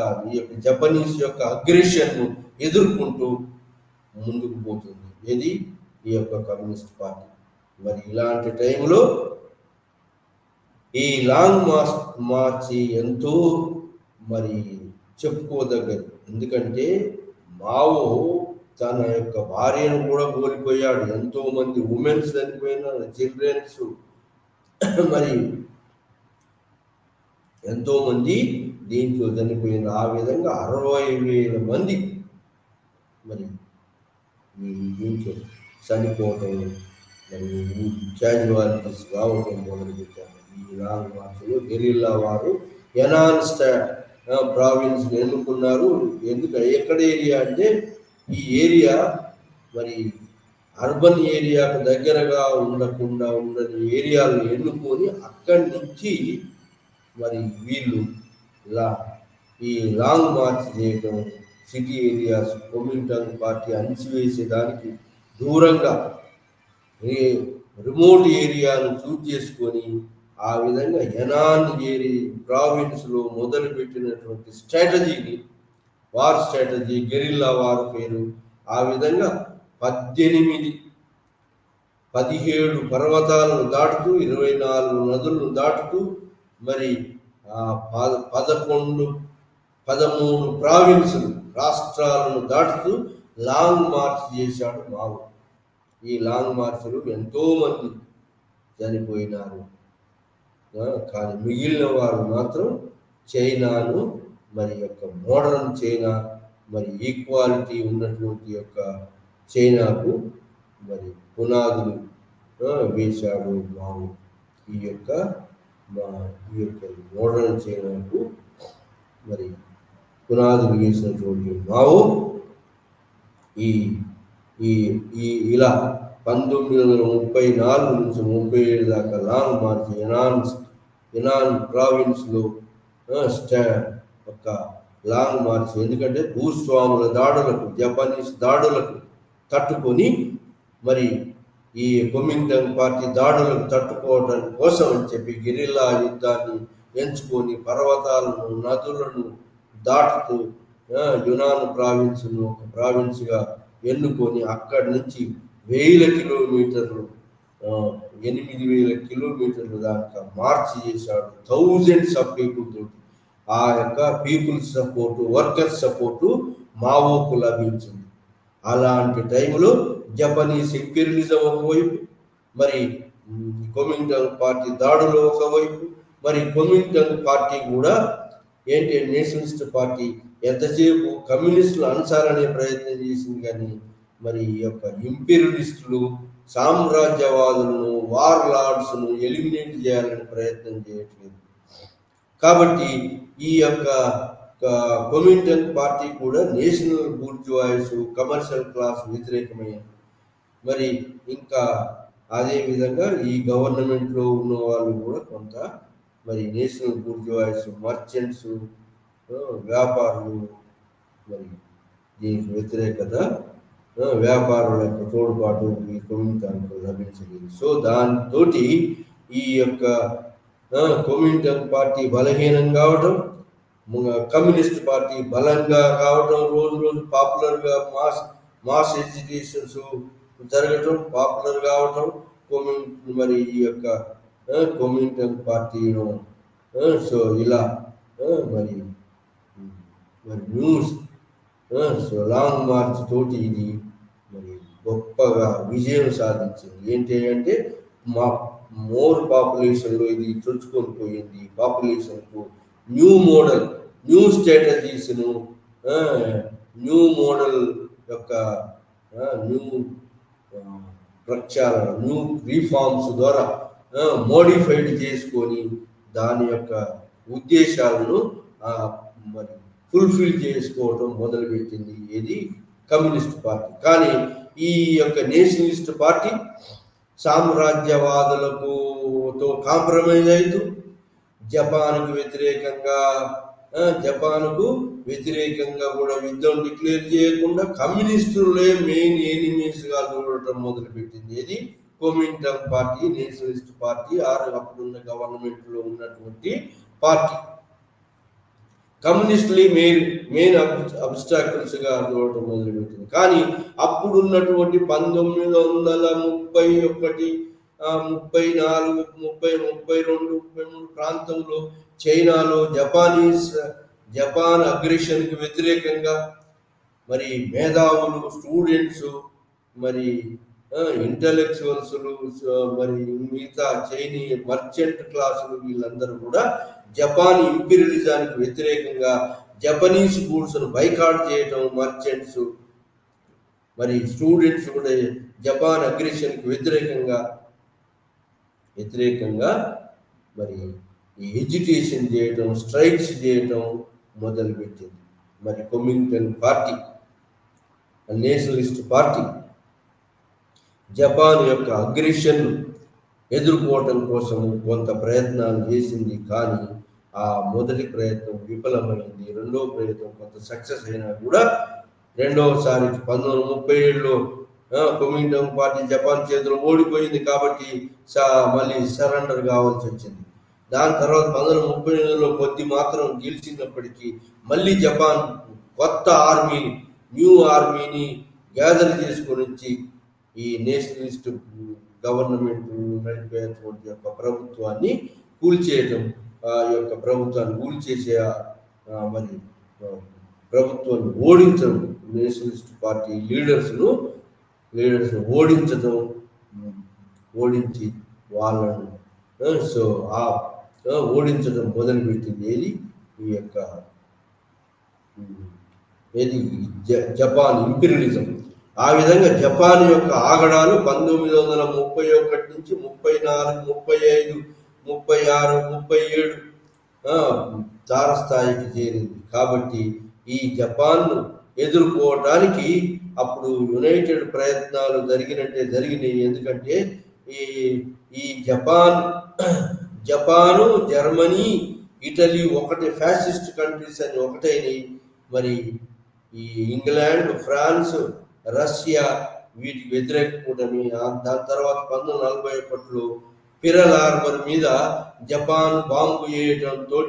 జపనీస్ యొక్క అగ్రెషన్ను ఎదుర్కొంటూ ముందుకు పోతుంది. ఇది ఈ యొక్క కమ్యూనిస్ట్ పార్టీ. మరి ఇలాంటి టైంలో ఈ లాంగ్ మార్చి ఎంతో మరి చెప్పుకోదగ్గది. ఎందుకంటే మావో తన యొక్క భార్యను కూడా కోల్పోయాడు. ఎంతో మంది ఉమెన్స్ చనిపోయినారు, చిల్డ్రన్స్, మరి ఎంతో మంది దీంట్లో చనిపోయినారు. ఆ విధంగా 60,000 మంది మరి దీంట్లో చనిపోవటం, మరి క్యాజువాలిటీస్ రావటం మొదలుపెట్టారు. ఈ లాంగ్ మార్చ్లో గెరిల్లా వారు ఎనాన్ ప్రావిన్స్ ఎన్నుకున్నారు. ఎక్కడ ఏరియా అంటే ఈ ఏరియా మరి అర్బన్ ఏరియాకు దగ్గరగా ఉండకుండా ఉండని ఏరియాలను ఎన్నుకొని అక్కడి నుంచి మరి వీళ్ళు ఈ లాంగ్ మార్చ్ చేయటం, సిటీ ఏరియాస్ కొమింటాంగ్ పార్టీ అణిచివేసేదానికి దూరంగా రిమోట్ ఏరియాను చూజ్ చేసుకొని ఆ విధంగా ఎనాన్ ప్రావిన్స్లో మొదలుపెట్టినటువంటి స్ట్రాటజీని, వార్ స్ట్రాటజీ, గెరిల్లా వార్ పేరు, ఆ విధంగా 17 పర్వతాలను దాటుతూ 24 నదులను దాటుతూ మరి 13 ప్రావిన్సులు, రాష్ట్రాలను దాటుతూ లాంగ్ మార్చ్ చేశాడు మావో. ఈ లాంగ్ మార్చ్లు ఎంతో మంది చనిపోయినారు. కానీ మిగిలిన వారు మాత్రం చైనాను మరి యొక్క మోడర్న్ చైనా, మరి ఈక్వాలిటీ ఉన్నటువంటి యొక్క చైనాకు మరి పునాదులు వేశాడు మావో. ఈ యొక్క మోడర్న్ చైనాకు మరి పునాదులు వేసినటువంటి మావో ఇలా 1934 నుంచి 37 దాకా లాంగ్ మార్చ్ ఎనాన్ ప్రావిన్స్లో ఒక లాంగ్ మార్చ్. ఎందుకంటే భూస్వాముల దాడులకు, జపనీస్ దాడులకు తట్టుకొని మరి ఈ కొమింటాంగ్ పార్టీ దాడులకు తట్టుకోవడం కోసం అని చెప్పి గెరిల్లా యుద్ధాన్ని ఎంచుకొని పర్వతాలను, నదులను దాటుతూ యునాన్ ప్రావిన్స్ను ఒక ప్రావిన్స్గా ఎన్నుకొని అక్కడి నుంచి 1000 కిలోమీటర్లు 8,000 కిలోమీటర్లు దాకా మార్చి చేశాడు. థౌజండ్స్ ఆఫ్ పీపుల్ తోటి. ఆ యొక్క పీపుల్స్ సపోర్టు, వర్కర్స్ సపోర్టు మావోకు లభించింది. అలాంటి టైంలో జపనీస్ ఇంపీరియలిజం ఒకవైపు, మరి కొమింటాంగ్ పార్టీ దాడులు ఒకవైపు, మరి కొమింటాంగ్ పార్టీ కూడా ఏంటి నేషనలిస్ట్ పార్టీ ఎంతసేపు కమ్యూనిస్టులు అనుసారనే ప్రయత్నం చేసింది. కానీ మరి ఈ యొక్క ఇంపీరియలిస్టులు, సామ్రాజ్యవాదులను, వార్ లార్డ్స్ను ఎలిమినేట్ చేయాలని ప్రయత్నం చేయట్లేదు. కాబట్టి ఈ యొక్క కొమింటాంగ్ పార్టీ కూడా నేషనల్ బూర్జువాయిస్, కమర్షియల్ క్లాస్ వ్యతిరేకమైంది. మరి ఇంకా అదేవిధంగా ఈ గవర్నమెంట్లో ఉన్న వాళ్ళు కూడా కొంత మరి నేషనల్ బూర్జువాయిస్, మర్చెంట్స్, వ్యాపారులు మరి దీనికి వ్యతిరేకత, వ్యాపారుల యొక్క తోడ్పాటు ఈ కొమింటాంగ్కు లభించలేదు. సో దాంతో ఈ యొక్క కొమింటాంగ్ పార్టీ బలహీనం కావటం, కమ్యూనిస్ట్ పార్టీ బలంగా కావటం, రోజు రోజు పాపులర్గా మాస్ ఎడ్యుకేషన్స్ జరగటం, పాపులర్ కావటం, మరి ఈ యొక్క కొమింటాంగ్ పార్టీను సో ఇలా మరి న్యూస్ సో లాంగ్ మార్చ్ తోటి ఇది మరి గొప్పగా విజయం సాధించింది. ఏంటి అంటే మోర్ పాపులేషన్లో ఇది చొచ్చుకొని పోయింది. పాపులేషన్కు న్యూ మోడల్, న్యూ స్ట్రాటజీస్ను, న్యూ మోడల్ యొక్క న్యూ ప్రక్షాళన, న్యూ రీఫార్మ్స్ ద్వారా మోడిఫైడ్ చేసుకొని దాని యొక్క ఉద్దేశాలను మరి ఫుల్ఫిల్ చేసుకోవటం మొదలుపెట్టింది ఇది కమ్యూనిస్ట్ పార్టీ. కానీ ఈ యొక్క నేషనలిస్ట్ పార్టీ సామ్రాజ్యవాదులకు కాంప్రమైజ్ అవుతూ జపాన్కు వ్యతిరేకంగా కూడా యుద్ధం డిక్లేర్ చేయకుండా కమ్యూనిస్టులే మెయిన్ ఎనిమీస్గా చూడటం మొదలుపెట్టింది ఇది కుమింటాంగ్ పార్టీ, నేషనలిస్ట్ పార్టీ. అప్పుడున్న గవర్నమెంట్లో ఉన్నటువంటి పార్టీ కమ్యూనిస్టులీ మెయిన్ అబ్స్ట్రాక్టర్స్గా చూడటం మొదలుపెట్టింది. కానీ అప్పుడున్నటువంటి 1931, 34, 30, 32, 33 ప్రాంతంలో చైనాలో జపాన్ అగ్రెషన్కి వ్యతిరేకంగా మరి మేధావులు, స్టూడెంట్స్, మరి ఇంటలెక్చువల్స్, మరి మిగతా చైనీ మర్చెంట్ క్లాసులు వీళ్ళందరూ కూడా జపాన్ ఇంపీరియలిజానికి వ్యతిరేకంగా జపనీస్ గూడ్స్ను బైకాట్ చేయటం, మర్చెంట్స్ మరి స్టూడెంట్స్ కూడా జపాన్ అగ్రెషన్కి వ్యతిరేకంగా మరి ఎడ్యుకేషన్ చేయటం, స్ట్రైక్స్ చేయటం మొదలుపెట్టింది. మరి కుమింటాంగ్ పార్టీ, నేషనలిస్ట్ పార్టీ జపాన్ యొక్క అగ్రెషన్ ఎదుర్కోవటం కోసం కొంత ప్రయత్నాలు చేసింది. కానీ ఆ మొదటి ప్రయత్నం విఫలమైంది. రెండవ ప్రయత్నం కొంత సక్సెస్ అయినా కూడా రెండవసారి 1937లో కుమింటాంగ్ పార్టీ జపాన్ చేతిలో ఓడిపోయింది. కాబట్టి మళ్ళీ సరెండర్ కావాల్సి వచ్చింది. దాని తర్వాత 1938లో కొద్ది మాత్రం గెలిచినప్పటికీ మళ్ళీ జపాన్ కొత్త న్యూ ఆర్మీని గ్యాదర్ చేసుకొని వచ్చి ఈ నేషనలిస్ట్ గవర్నమెంట్ నడిపేటువంటి యొక్క ప్రభుత్వాన్ని కూల్చేయటం, ఆ యొక్క ప్రభుత్వాన్ని కూల్చేసే మరి ప్రభుత్వాన్ని ఓడించడం, నేషనలిస్ట్ పార్టీ లీడర్స్ను ఓడించి వాళ్ళను ఓడించడం మొదలుపెట్టింది ఈ యొక్క జపాన్ ఇంపీరియలిజం. ఆ విధంగా జపాన్ యొక్క ఆగడాలు 1931 నుంచి 34, 35, 36, 37 తారస్థాయికి చేరింది. కాబట్టి ఈ జపాన్ను ఎదుర్కోవటానికి అప్పుడు యునైటెడ్ ప్రయత్నాలు జరిగినాయి. ఎందుకంటే ఈ జపాను, జర్మనీ, ఇటలీ ఒకటి ఫ్యాసిస్ట్ కంట్రీస్ అని ఒకటైనవి. మరి ఈ ఇంగ్లాండ్, ఫ్రాన్స్, రష్యా వీటికి వ్యతిరేక కూటమి. దాని తర్వాత 1941లో పిరల్ హార్బర్ మీద జపాన్ బాంబు వేయటంతో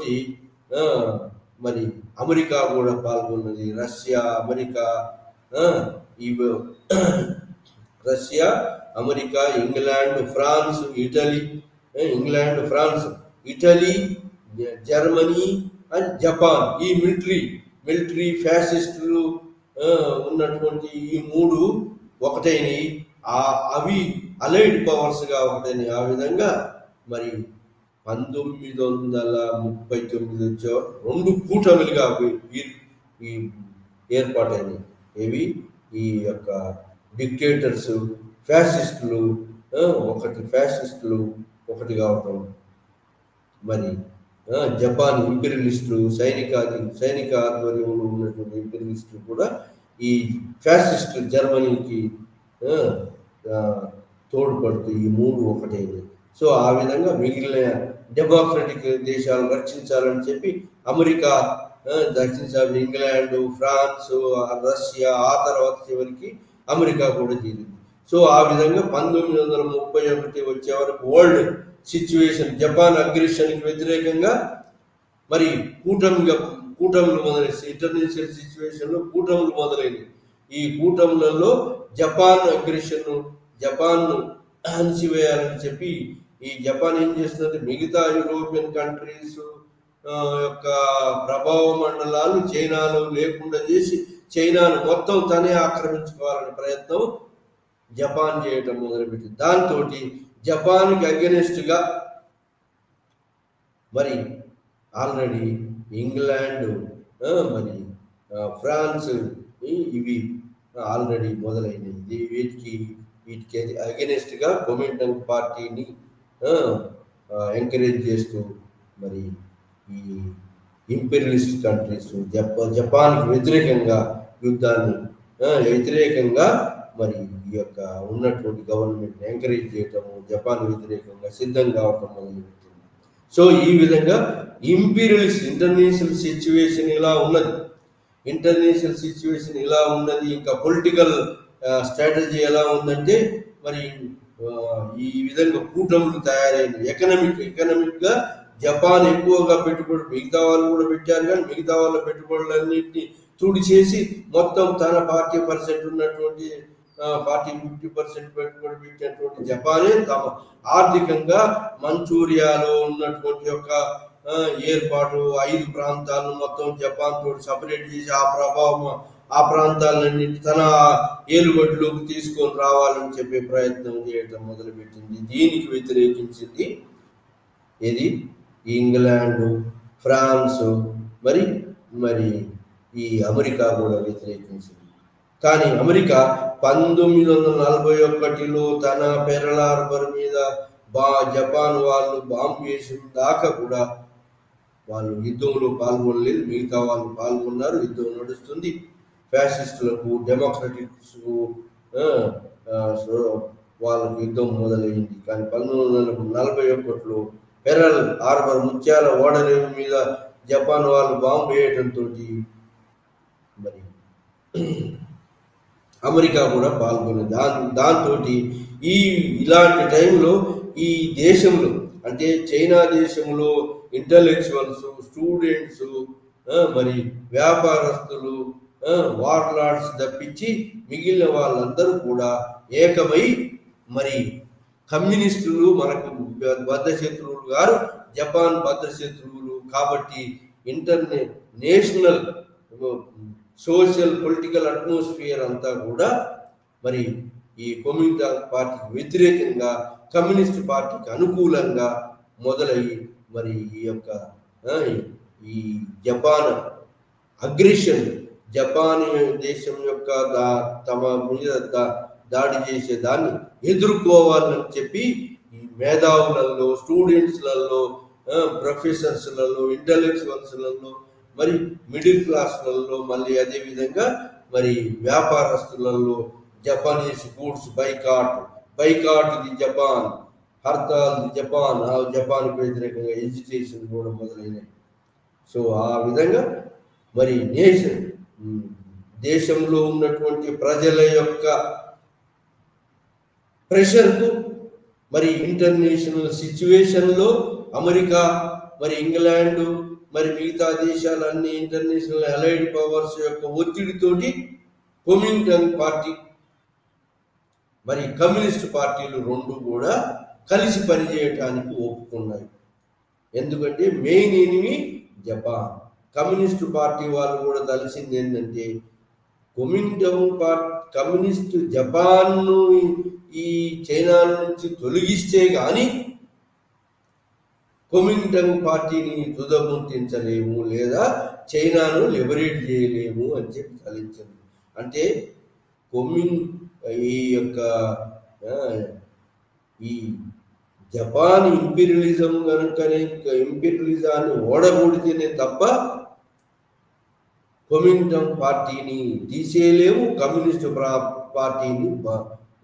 మరి అమెరికా కూడా పాల్గొన్నది. Russia, America, England, France, Italy, Germany and Japan, ఈ మిలిటరీ ఫ్యాసిస్టులు ఉన్నటువంటి ఈ మూడు ఒకటైనవి. అవి అలైడ్ పవర్స్గా ఒకటైనవి. ఆ విధంగా మరి 1939 వచ్చేవారు 2 కూటమిలుగా ఏర్పాటైనవి. ఏవి ఈ యొక్క డిక్టేటర్స్, ఫ్యాసిస్టులు ఒకటి కావటం. మరి జపాన్ ఇంపీరియలిస్టులు, సైనిక ఆధ్వర్యంలో ఉన్నటువంటి ఇంపీరియలిస్టులు కూడా ఈ ఫ్యాసిస్ట్ జర్మనీకి తోడ్పడుతూ ఈ మూడు ఒకటైనవి. సో ఆ విధంగా మిగిలిన డెమోక్రటిక్ దేశాలు రక్షించాలని చెప్పి అమెరికా రక్షించాలి, ఇంగ్లాండ్, ఫ్రాన్స్, రష్యా, ఆ తర్వాత చివరికి అమెరికా కూడా చేరింది. సో ఆ విధంగా 1931 వచ్చే వరకు వరల్డ్ సిచ్యువేషన్ జపాన్ అగ్రెషన్కి వ్యతిరేకంగా మరి కూటములు మొదలైన ఇంటర్నేషనల్ సిచ్యువేషన్లో కూటములు మొదలైనవి. ఈ కూటములలో జపాన్ను అణిచివేయాలని చెప్పి ఈ జపాన్ ఏం చేస్తుందంటే మిగతా యూరోపియన్ కంట్రీస్ యొక్క ప్రభావ మండలాలు చైనాలో లేకుండా చేసి చైనాను మొత్తం తనే ఆక్రమించుకోవాలనే ప్రయత్నం జపాన్ చేయటం మొదలుపెట్టింది. దాంతో జపాన్కి అగెనిస్ట్గా మరి ఆల్రెడీ ఇంగ్లాండ్, మరి ఫ్రాన్స్, ఇవి ఆల్రెడీ మొదలైనవి. వీటికి అగెనిస్ట్గా కొమింటంగ్ పార్టీని ఎంకరేజ్ చేస్తూ మరి ఈ ఇంపీరియలిస్ట్ కంట్రీస్ జపాన్కి వ్యతిరేకంగా యుద్ధాన్ని వ్యతిరేకంగా మరి ఈ యొక్క ఉన్నటువంటి గవర్నమెంట్ని ఎంకరేజ్ చేయటము, జపాన్ వ్యతిరేకంగా సిద్ధం కావటం మొదలుపెట్టింది. సో ఈ విధంగా ఇంపీరియలిస్ట్ ఇంటర్నేషనల్ సిచ్యువేషన్ ఇలా ఉన్నది. ఇంకా పొలిటికల్ స్ట్రాటజీ ఎలా ఉందంటే మరి ఈ విధంగా కూటములు తయారైంది. ఎకనామిక్గా జపాన్ ఎక్కువగా పెట్టుబడి, మిగతా వాళ్ళు కూడా పెట్టారు, కానీ మిగతా వాళ్ళ పెట్టుబడులన్నింటినీ తుడిచేసి మొత్తం తన 40% ఉన్నటువంటి 50% పెట్టుబడి పెట్టినటువంటి జపానే తమ ఆర్థికంగా మంచూరియాలో ఉన్నటువంటి యొక్క ఏర్పాటు 5 ప్రాంతాలను మొత్తం జపాన్ తోటి సపరేట్ చేసి ఆ ప్రాంతాలన్నింటి తన ఏలుబడిలోకి తీసుకొని రావాలని చెప్పే ప్రయత్నం చేయటం మొదలుపెట్టింది. దీనికి వ్యతిరేకించింది ఇది ఇంగ్లాండ్, ఫ్రాన్స్, మరి ఈ అమెరికా కూడా వ్యతిరేకించింది. కానీ అమెరికా 1941లో తన పెరల్ హార్బర్ మీద జపాన్ వాళ్ళు బాంబు వేసిన దాకా కూడా వాళ్ళు యుద్ధంలో పాల్గొనలేదు. మిగతా వాళ్ళు పాల్గొన్నారు. యుద్ధం నడుస్తుంది. ఫ్యాసిస్టులకు, డెమోక్రటిక్స్ వాళ్ళకు యుద్ధం మొదలైంది. కానీ 1941లో పెరల్ హార్బర్ ముత్యాల ఓడరేవు మీద జపాన్ వాళ్ళు బాంబు వేయడంతో మరి అమెరికా కూడా పాల్గొన్నది. దాంతో ఇలాంటి టైంలో ఈ దేశంలో అంటే చైనా దేశంలో ఇంటలెక్చువల్స్, స్టూడెంట్స్, మరి వ్యాపారస్తులు, వార్లార్డ్స్ తప్పించి మిగిలిన వాళ్ళందరూ కూడా ఏకమై మరి కమ్యూనిస్టులు మనకు బద్ధశత్రువులు గారు, జపాన్ బద్ధశత్రువులు కాబట్టి నేషనల్ సోషల్ పొలిటికల్ అట్మాస్ఫియర్ అంతా కూడా మరి ఈ కొమింటాంగ్ పార్టీకి వ్యతిరేకంగా, కమ్యూనిస్ట్ పార్టీకి అనుకూలంగా మొదలయ్యి మరి ఈ జపాన్ అగ్రెషన్, జపాన్ దేశం యొక్క తమ మీద దాడి చేసే దాన్ని ఎదుర్కోవాలని చెప్పి ఈ మేధావులలో, స్టూడెంట్స్లలో, ప్రొఫెసర్స్లలో, ఇంటలెక్చువల్స్లలో, మరి మిడిల్ క్లాస్లలో, మళ్ళీ అదేవిధంగా మరి వ్యాపారస్తులలో Japanese goods boycott the Japan, hartal the Japan, జపాన్కి వ్యతిరేకంగా ఎడ్యుకేషన్ కూడా మొదలైనవి. సో ఆ విధంగా మరి దేశంలో ఉన్నటువంటి ప్రజల యొక్క ప్రెషర్కు మరి ఇంటర్నేషనల్ సిచ్యువేషన్లో అమెరికా, మరి ఇంగ్లాండ్, మరి మిగతా దేశాలన్నీ ఇంటర్నేషనల్ అలైడ్ పవర్స్ యొక్క ఒత్తిడితోటి కొమింటాంగ్ పార్టీ మరి కమ్యూనిస్ట్ పార్టీలు రెండు కూడా కలిసి పనిచేయటానికి ఒప్పుకున్నాయి. ఎందుకంటే main enemy Japan. Communist party వాళ్ళు కూడా తెలిసింది ఏంటంటే కమ్యూనిస్ట్ జపాన్ను ఈ చైనా నుంచి తొలగిస్తే కానీ కొమింటాంగ్ పార్టీని తుదముట్టించలేము, లేదా చైనాను లిబరేట్ చేయలేము అని చెప్పి తలించింది. అంటే ఈ జపాన్ ఇంపీరియలిజం ఇంపీరియలిజాన్ని ఓడగొడితేనే తప్ప కొమింటాంగ్ పార్టీని తీసేయలేము, కమ్యూనిస్ట్ పార్టీని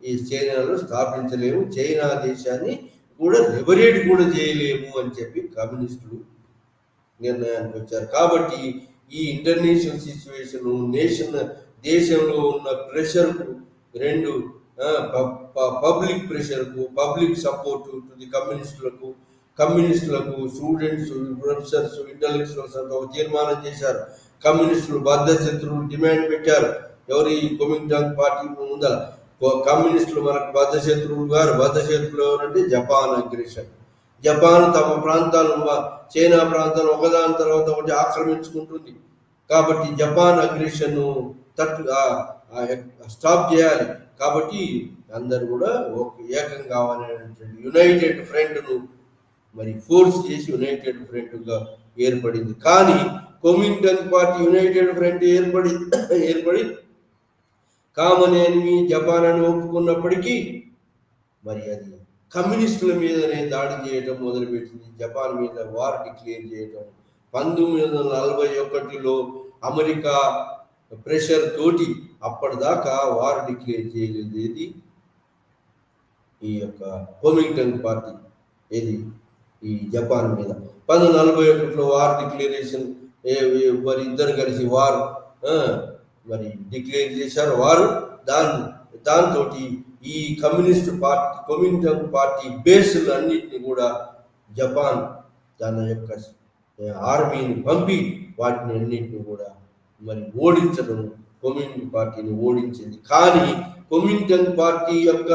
ఈ చైనాలో స్థాపించలేము, చైనా దేశాన్ని కూడా లిబరేట్ కూడా చేయలేము అని చెప్పి కమ్యూనిస్టులు నిర్ణయానికి వచ్చారు. కాబట్టి ఈ ఇంటర్నేషనల్ సిచ్యువేషన్ దేశంలో ఉన్న ప్రెషర్కు రెండు పబ్లిక్ ప్రెషర్కు, పబ్లిక్ సపోర్ట్ టు ది కమ్యూనిస్టులకు స్టూడెంట్స్, ప్రొఫెసర్స్, ఇంటలెక్చువల్స్ అంతా ఒక తీర్మానం చేశారు. కమ్యూనిస్టులు బద్ధశత్రువులు డిమాండ్ పెట్టారు. ఎవరు? ఈ కొమింటాంగ్ పార్టీ ముందర కమ్యూనిస్టులు మనకు బద్ధశత్రువులు గారు. బద్ధశత్రువులు ఎవరంటే జపాన్ అగ్రెషన్. జపాన్ తమ ప్రాంతాలను, చైనా ప్రాంతాలను ఒకదాని తర్వాత ఒకటి ఆక్రమించుకుంటుంది. కాబట్టి జపాన్ అగ్రెషన్ స్టాప్ చేయాలి. కాబట్టి అందరు కూడా ఒక ఏకం కావాలనేటువంటి యునైటెడ్ ఫ్రంట్ను మరి ఫోర్స్ చేసి యునైటెడ్ ఫ్రంట్గా ఏర్పడింది. కానీ కొమింటన్ పార్టీ యునైటెడ్ ఫ్రంట్ ఏర్పడి కామన్ ఎనిమీ జపాన్ అని ఒప్పుకున్నప్పటికీ మరి అది కమ్యూనిస్టుల మీదనే దాడి చేయటం మొదలుపెట్టింది. జపాన్ మీద వార్ డిక్లేర్ చేయటం 1941లో అమెరికా ప్రెషర్ తోటి అప్పటిదాకా వార్ డిక్లేర్ చేయలేదు ఏది ఈ యొక్క కొమింటన్ పార్టీ ఏది ఈ జపాన్ మీద. 1941లో వార్ డిక్లరేషన్ మరి ఇద్దరు కలిసి వార్ మరి డిక్లేర్ చేశారు. వారు దాంతో ఈ కమ్యూనిస్ట్ పార్టీ కొమింటన్ పార్టీ బేస్లు అన్నింటినీ కూడా జపాన్ తన యొక్క ఆర్మీని పంపి వాటిని అన్నింటినీ కూడా మరి ఓడించడం కొమింటన్ పార్టీని ఓడించింది. కానీ కొమింటన్ పార్టీ యొక్క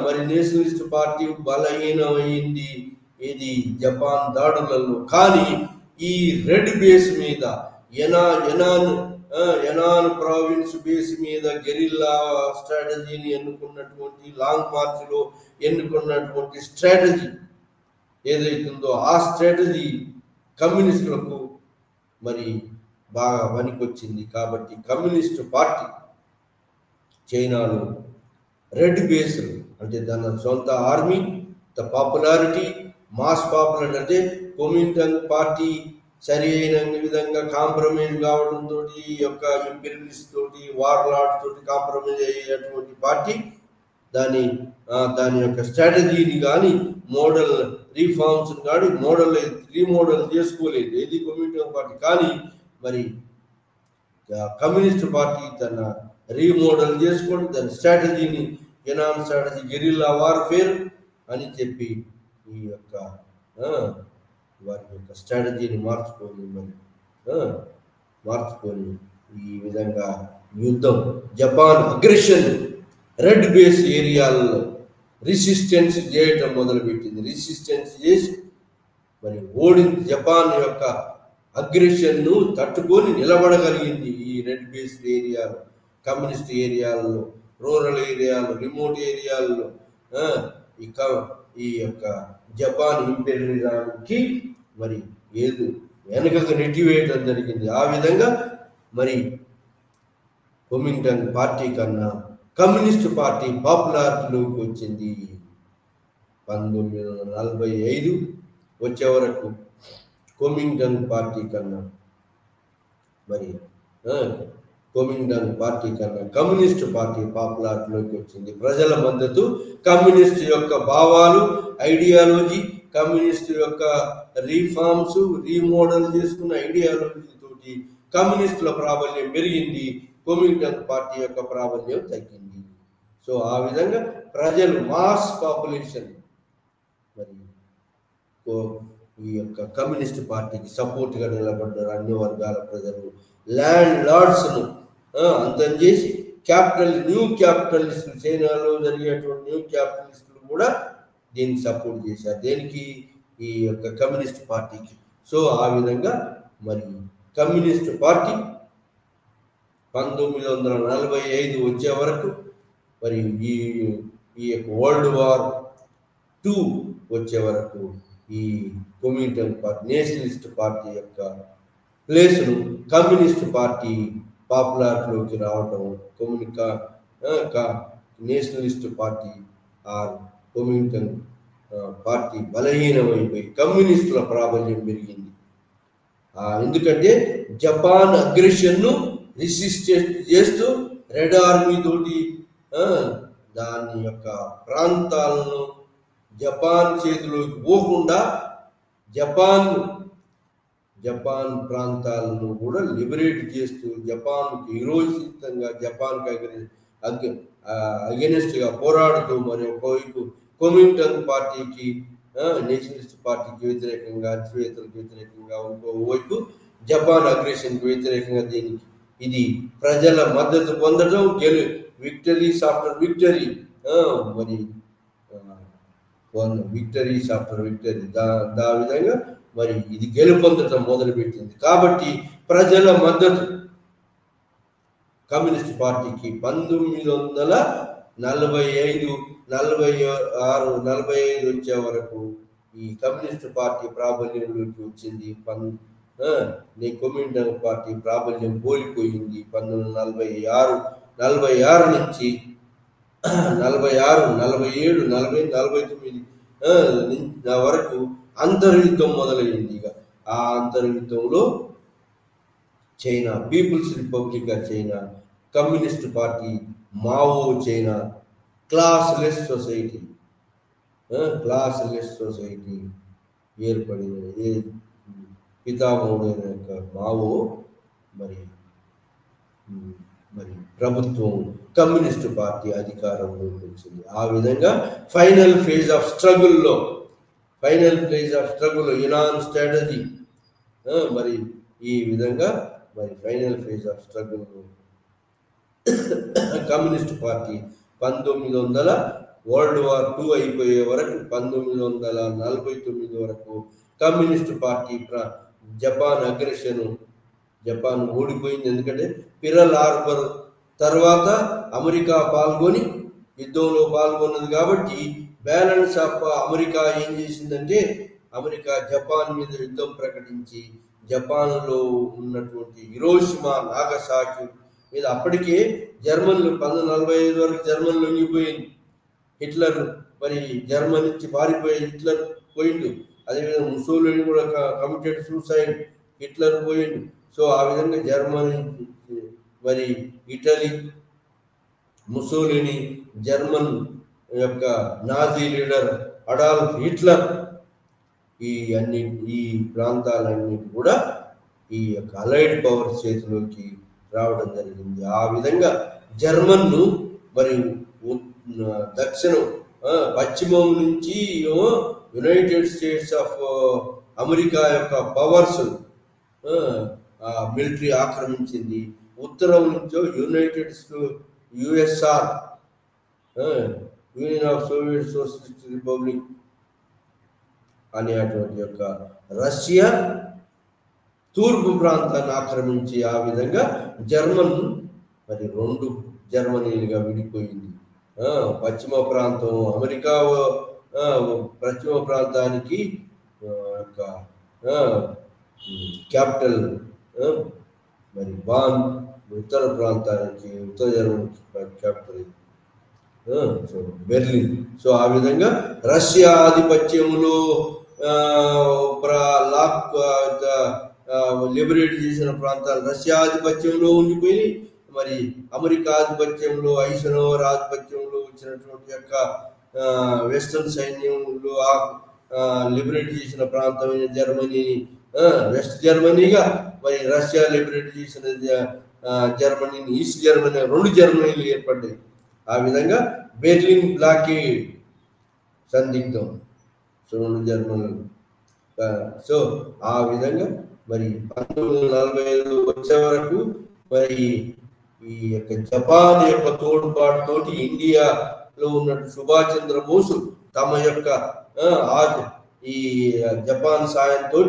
మరి నేషనలిస్ట్ పార్టీ బలహీనమైంది ఇది జపాన్ దాడులలో. కానీ ఈ రెడ్ బేస్ మీద యనాన్ ప్రావిన్స్ బేస్ మీద గెరిల్లా స్ట్రాటజీని ఎన్నుకున్నటువంటి లాంగ్ మార్చ్ లో ఎన్నుకున్నటువంటి స్ట్రాటజీ ఏదైతుందో ఆ స్ట్రాటజీ కమ్యూనిస్టులకు మరి బాగా పనికొచ్చింది. కాబట్టి కమ్యూనిస్టు పార్టీ చైనాలో రెడ్ బేస్ అంటే తన సొంత ఆర్మీ పాపులారిటీ మాస్ పాపులర్ అంటే కొమింటన్ పార్టీ సరి అయిన విధంగా కాంప్రమైజ్ కావడంతో ఈ యొక్క ఇంపీరియలిస్ట్ తోటి వార్లాడ్ తోటి కాంప్రమైజ్ అయ్యేటువంటి పార్టీ దాని యొక్క స్ట్రాటజీని కానీ మోడల్ రీఫార్మ్స్ కానీ రీమోడల్ చేసుకోలేదు ఏది కొమింటన్ పార్టీ. కానీ మరి కమ్యూనిస్ట్ పార్టీ తన రీమోడల్ చేసుకొని తన స్ట్రాటజీని యనాన్ స్ట్రాటజీ గెరిల్లా వార్ఫేర్ అని చెప్పి ఈ యొక్క వారి యొక్క స్ట్రాటజీని మార్చుకొని ఈ విధంగా యుద్ధం జపాన్ అగ్రెషన్ రెడ్ బేస్ ఏరియాలలో రెసిస్టెన్స్ చేయటం మొదలుపెట్టింది. రెసిస్టెన్స్ చేసి మరి జపాన్ యొక్క అగ్రెషన్ను తట్టుకొని నిలబడగలిగింది. ఈ రెడ్ బేస్ ఏరియాలో కమ్యూనిస్ట్ ఏరియాలలో రూరల్ ఏరియాలో రిమోట్ ఏరియాలలో ఈ యొక్క జపాన్ ఇంపీరియలిజానికి మరి వెనుకకు నెట్టివేయడం జరిగింది. ఆ విధంగా మరి కొమింటన్ పార్టీ కన్నా కమ్యూనిస్ట్ పార్టీ పాపులారిటీలోకి వచ్చింది. 1945 వచ్చే వరకు కొమింటన్ పార్టీ కన్నా కమ్యూనిస్ట్ పార్టీ పాపులారిటీలోకి వచ్చింది. ప్రజల మద్దతు కమ్యూనిస్ట్ యొక్క భావాలు ఐడియాలజీ కమ్యూనిస్ట్ యొక్క రీఫార్మ్స్ రీమోడల్ చేసుకున్న ఐడియాలజీ తోటి కమ్యూనిస్టుల ప్రాబల్యం పెరిగింది. కొమింటన్ పార్టీ యొక్క ప్రాబల్యం తగ్గింది. సో ఆ విధంగా ప్రజలు మాస్ పాపులేషన్ మరి ఈ యొక్క కమ్యూనిస్ట్ పార్టీకి సపోర్ట్గా నిలబడ్డారు. అన్ని వర్గాల ప్రజలు ల్యాండ్ లార్డ్స్ను అంతం చేసి న్యూ క్యాపిటలిస్టులు చైనాలో జరిగేటువంటి న్యూ క్యాపిటలిస్టులు కూడా దీన్ని సపోర్ట్ చేశారు. దేనికి ఈ యొక్క కమ్యూనిస్ట్ పార్టీకి. సో ఆ విధంగా మరి కమ్యూనిస్ట్ పార్టీ 1945 వచ్చే వరకు మరి ఈ యొక్క వరల్డ్ వార్ 2 వచ్చే వరకు ఈ కొమింటన్ పార్టీ నేషనలిస్ట్ పార్టీ యొక్క ప్లేస్ను కమ్యూనిస్ట్ పార్టీ పాపులారిటీలోకి రావటం నేషనలిస్ట్ పార్టీ ఆర్ కొమింటన్ పార్టీ బలహీనమైపోయి కమ్యూనిస్టుల ప్రాబల్యం పెరిగింది. ఎందుకంటే జపాన్ అగ్రెషన్ను రెసిస్ట్ చేస్తూ రెడ్ ఆర్మీ తోటి దాని యొక్క ప్రాంతాలను జపాన్ చేతిలోకి పోకుండా జపాన్ ప్రాంతాలను కూడా లిబరేట్ చేస్తూ జపాన్కి హీరోయిస్తంగా జపాన్కి అగెనిస్ట్గా పోరాడుతూ మరి ఒకవైపు కొమింటన్ పార్టీకి నేషనలిస్ట్ పార్టీకి వ్యతిరేకంగా అణచివేతలకు వ్యతిరేకంగా ఇంకోవైపు జపాన్ అగ్రెషన్కి వ్యతిరేకంగా ఇది ప్రజల మద్దతు పొందడం విక్టరీస్ ఆఫ్టర్ విక్టరీ మరి విక్టరీస్ ఆఫ్టర్ విక్టరీ దా విధంగా మరి ఇది గెలుపొందడం మొదలుపెట్టింది. కాబట్టి ప్రజల మద్దతు కమ్యూనిస్ట్ పార్టీకి 45, 46, 45 వచ్చే వరకు ఈ కమ్యూనిస్ట్ పార్టీ ప్రాబల్యంలోకి వచ్చింది. నీ కమ్యూనిస్ట్ పార్టీ ప్రాబల్యం కోల్పోయింది 1946, 46 నుంచి 46, 47, 40, 49 వరకు అంతర్యుద్ధం మొదలైంది. ఇక ఆ అంతర్యుద్ధంలో China, People's Republic of China, communist party, Mao China, classless society ఏర్పడింది. పితామహుడైన యొక్క మావో మరి ప్రభుత్వం, కమ్యూనిస్ట్ పార్టీ అధికారంలోకి వచ్చింది. ఆ విధంగా ఫైనల్ ఫేజ్ ఆఫ్ స్ట్రగుల్లో యునాన్ స్ట్రాటజీ మరి ఈ విధంగా మరి ఫైనల్ ఫేజ్ ఆఫ్ స్ట్రగుల్లో communist party 1900 world war II అయిపోయే వరకు 1949 వరకు communist party Japan aggression, Japan ఓడిపోయింది. ఎందుకంటే పిరల్ హార్బర్ తర్వాత అమెరికా యుద్ధంలో పాల్గొన్నది కాబట్టి బ్యాలెన్స్ ఆఫ్ అమెరికా ఏం చేసిందంటే అమెరికా జపాన్ మీద యుద్ధం ప్రకటించి జపాన్లో ఉన్నటువంటి హిరోషిమా, నాగసాకి మీద అప్పటికే జర్మన్లు 1945 వరకు జర్మన్లు లొంగిపోయింది. హిట్లర్ మరి జర్మనీ నుంచి పారిపోయే హిట్లర్ పోయిండు. అదేవిధంగా ముసోలిని కూడా కమిటెడ్ సూసైడ్, హిట్లర్ పోయిండు. సో ఆ విధంగా జర్మనీ మరి ఇటలీ, ముసోలిని, జర్మన్ యొక్క నాజీ లీడర్ అడాల్ఫ్ హిట్లర్, ఈ ప్రాంతాలన్నీ కూడా ఈ యొక్క అలైడ్ పవర్ చేతిలోకి రావడం జరిగింది. ఆ విధంగా జర్మన్ను మరి పశ్చిమం నుంచి యునైటెడ్ స్టేట్స్ ఆఫ్ అమెరికా యొక్క పవర్స్ మిలిటరీ ఆక్రమించింది. ఉత్తరం నుంచో USSR, Union of Soviet Socialist Republic అనేటువంటి యొక్క రష్యా తూర్పు ప్రాంతాన్ని ఆక్రమించి ఆ విధంగా జర్మన్ మరి 2 జర్మనీలుగా విడిపోయింది. పశ్చిమ ప్రాంతం అమెరికా, పశ్చిమ ప్రాంతానికి క్యాపిటల్ మరి బాన్, ఉత్తర ప్రాంతానికి ఉత్తర జర్మనీకి క్యాపిటల్ బెర్లిన్. సో ఆ విధంగా రష్యా ఆధిపత్యంలో లిబరేట్ చేసిన ప్రాంతాలు రష్యా ఆధిపత్యంలో ఉండిపోయి మరి అమెరికా ఆధిపత్యంలో, ఐసనోవర్ ఆధిపత్యంలో వచ్చినటువంటి యొక్క వెస్టర్న్ సైన్యంలో లిబరేట్ చేసిన ప్రాంతమైన జర్మనీని వెస్ట్ జర్మనీగా, మరి రష్యా లిబరేట్ చేసిన జర్మనీని ఈస్ట్ జర్మనీ, 2 జర్మనీలు ఏర్పడ్డాయి. ఆ విధంగా బెర్లిన్ బ్లాకేడ్ సందిగ్ధం, 2 జర్మనీలు. సో ఆ విధంగా మరి 1945 వచ్చే వరకు మరి ఈ యొక్క జపాన్ యొక్క తోడ్పాటుతోటి ఇండియాలో ఉన్న సుభాష్ చంద్రబోస్ తమ యొక్క ఈ జపాన్ సాయంతో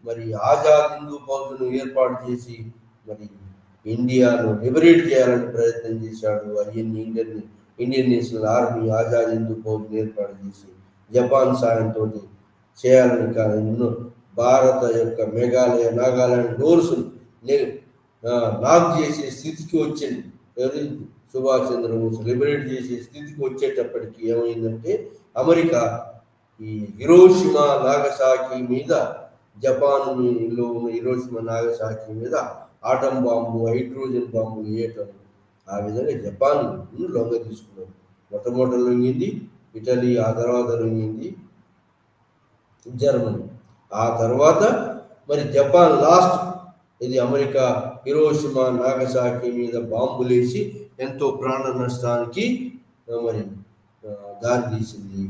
మరి ఆజాద్ హిందూ ఫౌజ్ను ఏర్పాటు చేసి మరి ఇండియాను లిబరేట్ చేయాలని ప్రయత్నం చేశాడు. Indian National Army Azad Hindu ఫౌజ్ను ఏర్పాటు చేసి జపాన్ సాయంతో చేయాలని. కానీ భారత యొక్క మేఘాలయ, నాగాలాండ్ డోర్స్ నాక్ చేసే స్థితికి వచ్చింది. సుభాష్ చంద్రబోస్ లిబరేట్ చేసే స్థితికి వచ్చేటప్పటికి ఏమైందంటే అమెరికా ఈ హిరోషిమా, నాగసాకి మీద, జపాన్లో ఉన్న హిరోషిమా, నాగసాకి మీద ఆటం బాంబు, హైడ్రోజన్ బాంబు వేయటం. ఆ విధంగా జపాన్ లొంగ తీసుకున్నారు. మొట్టమొదటి లొంగింది ఇటలీ, ఆ తర్వాత లొంగింది జర్మనీ. ఆ తర్వాత మరి జపాన్ లాస్ట్ ఇది అమెరికా హిరోషిమా, నాగసాకి మీద బాంబులేసి ఎంతో ప్రాణ నష్టానికి మరి దారితీసింది.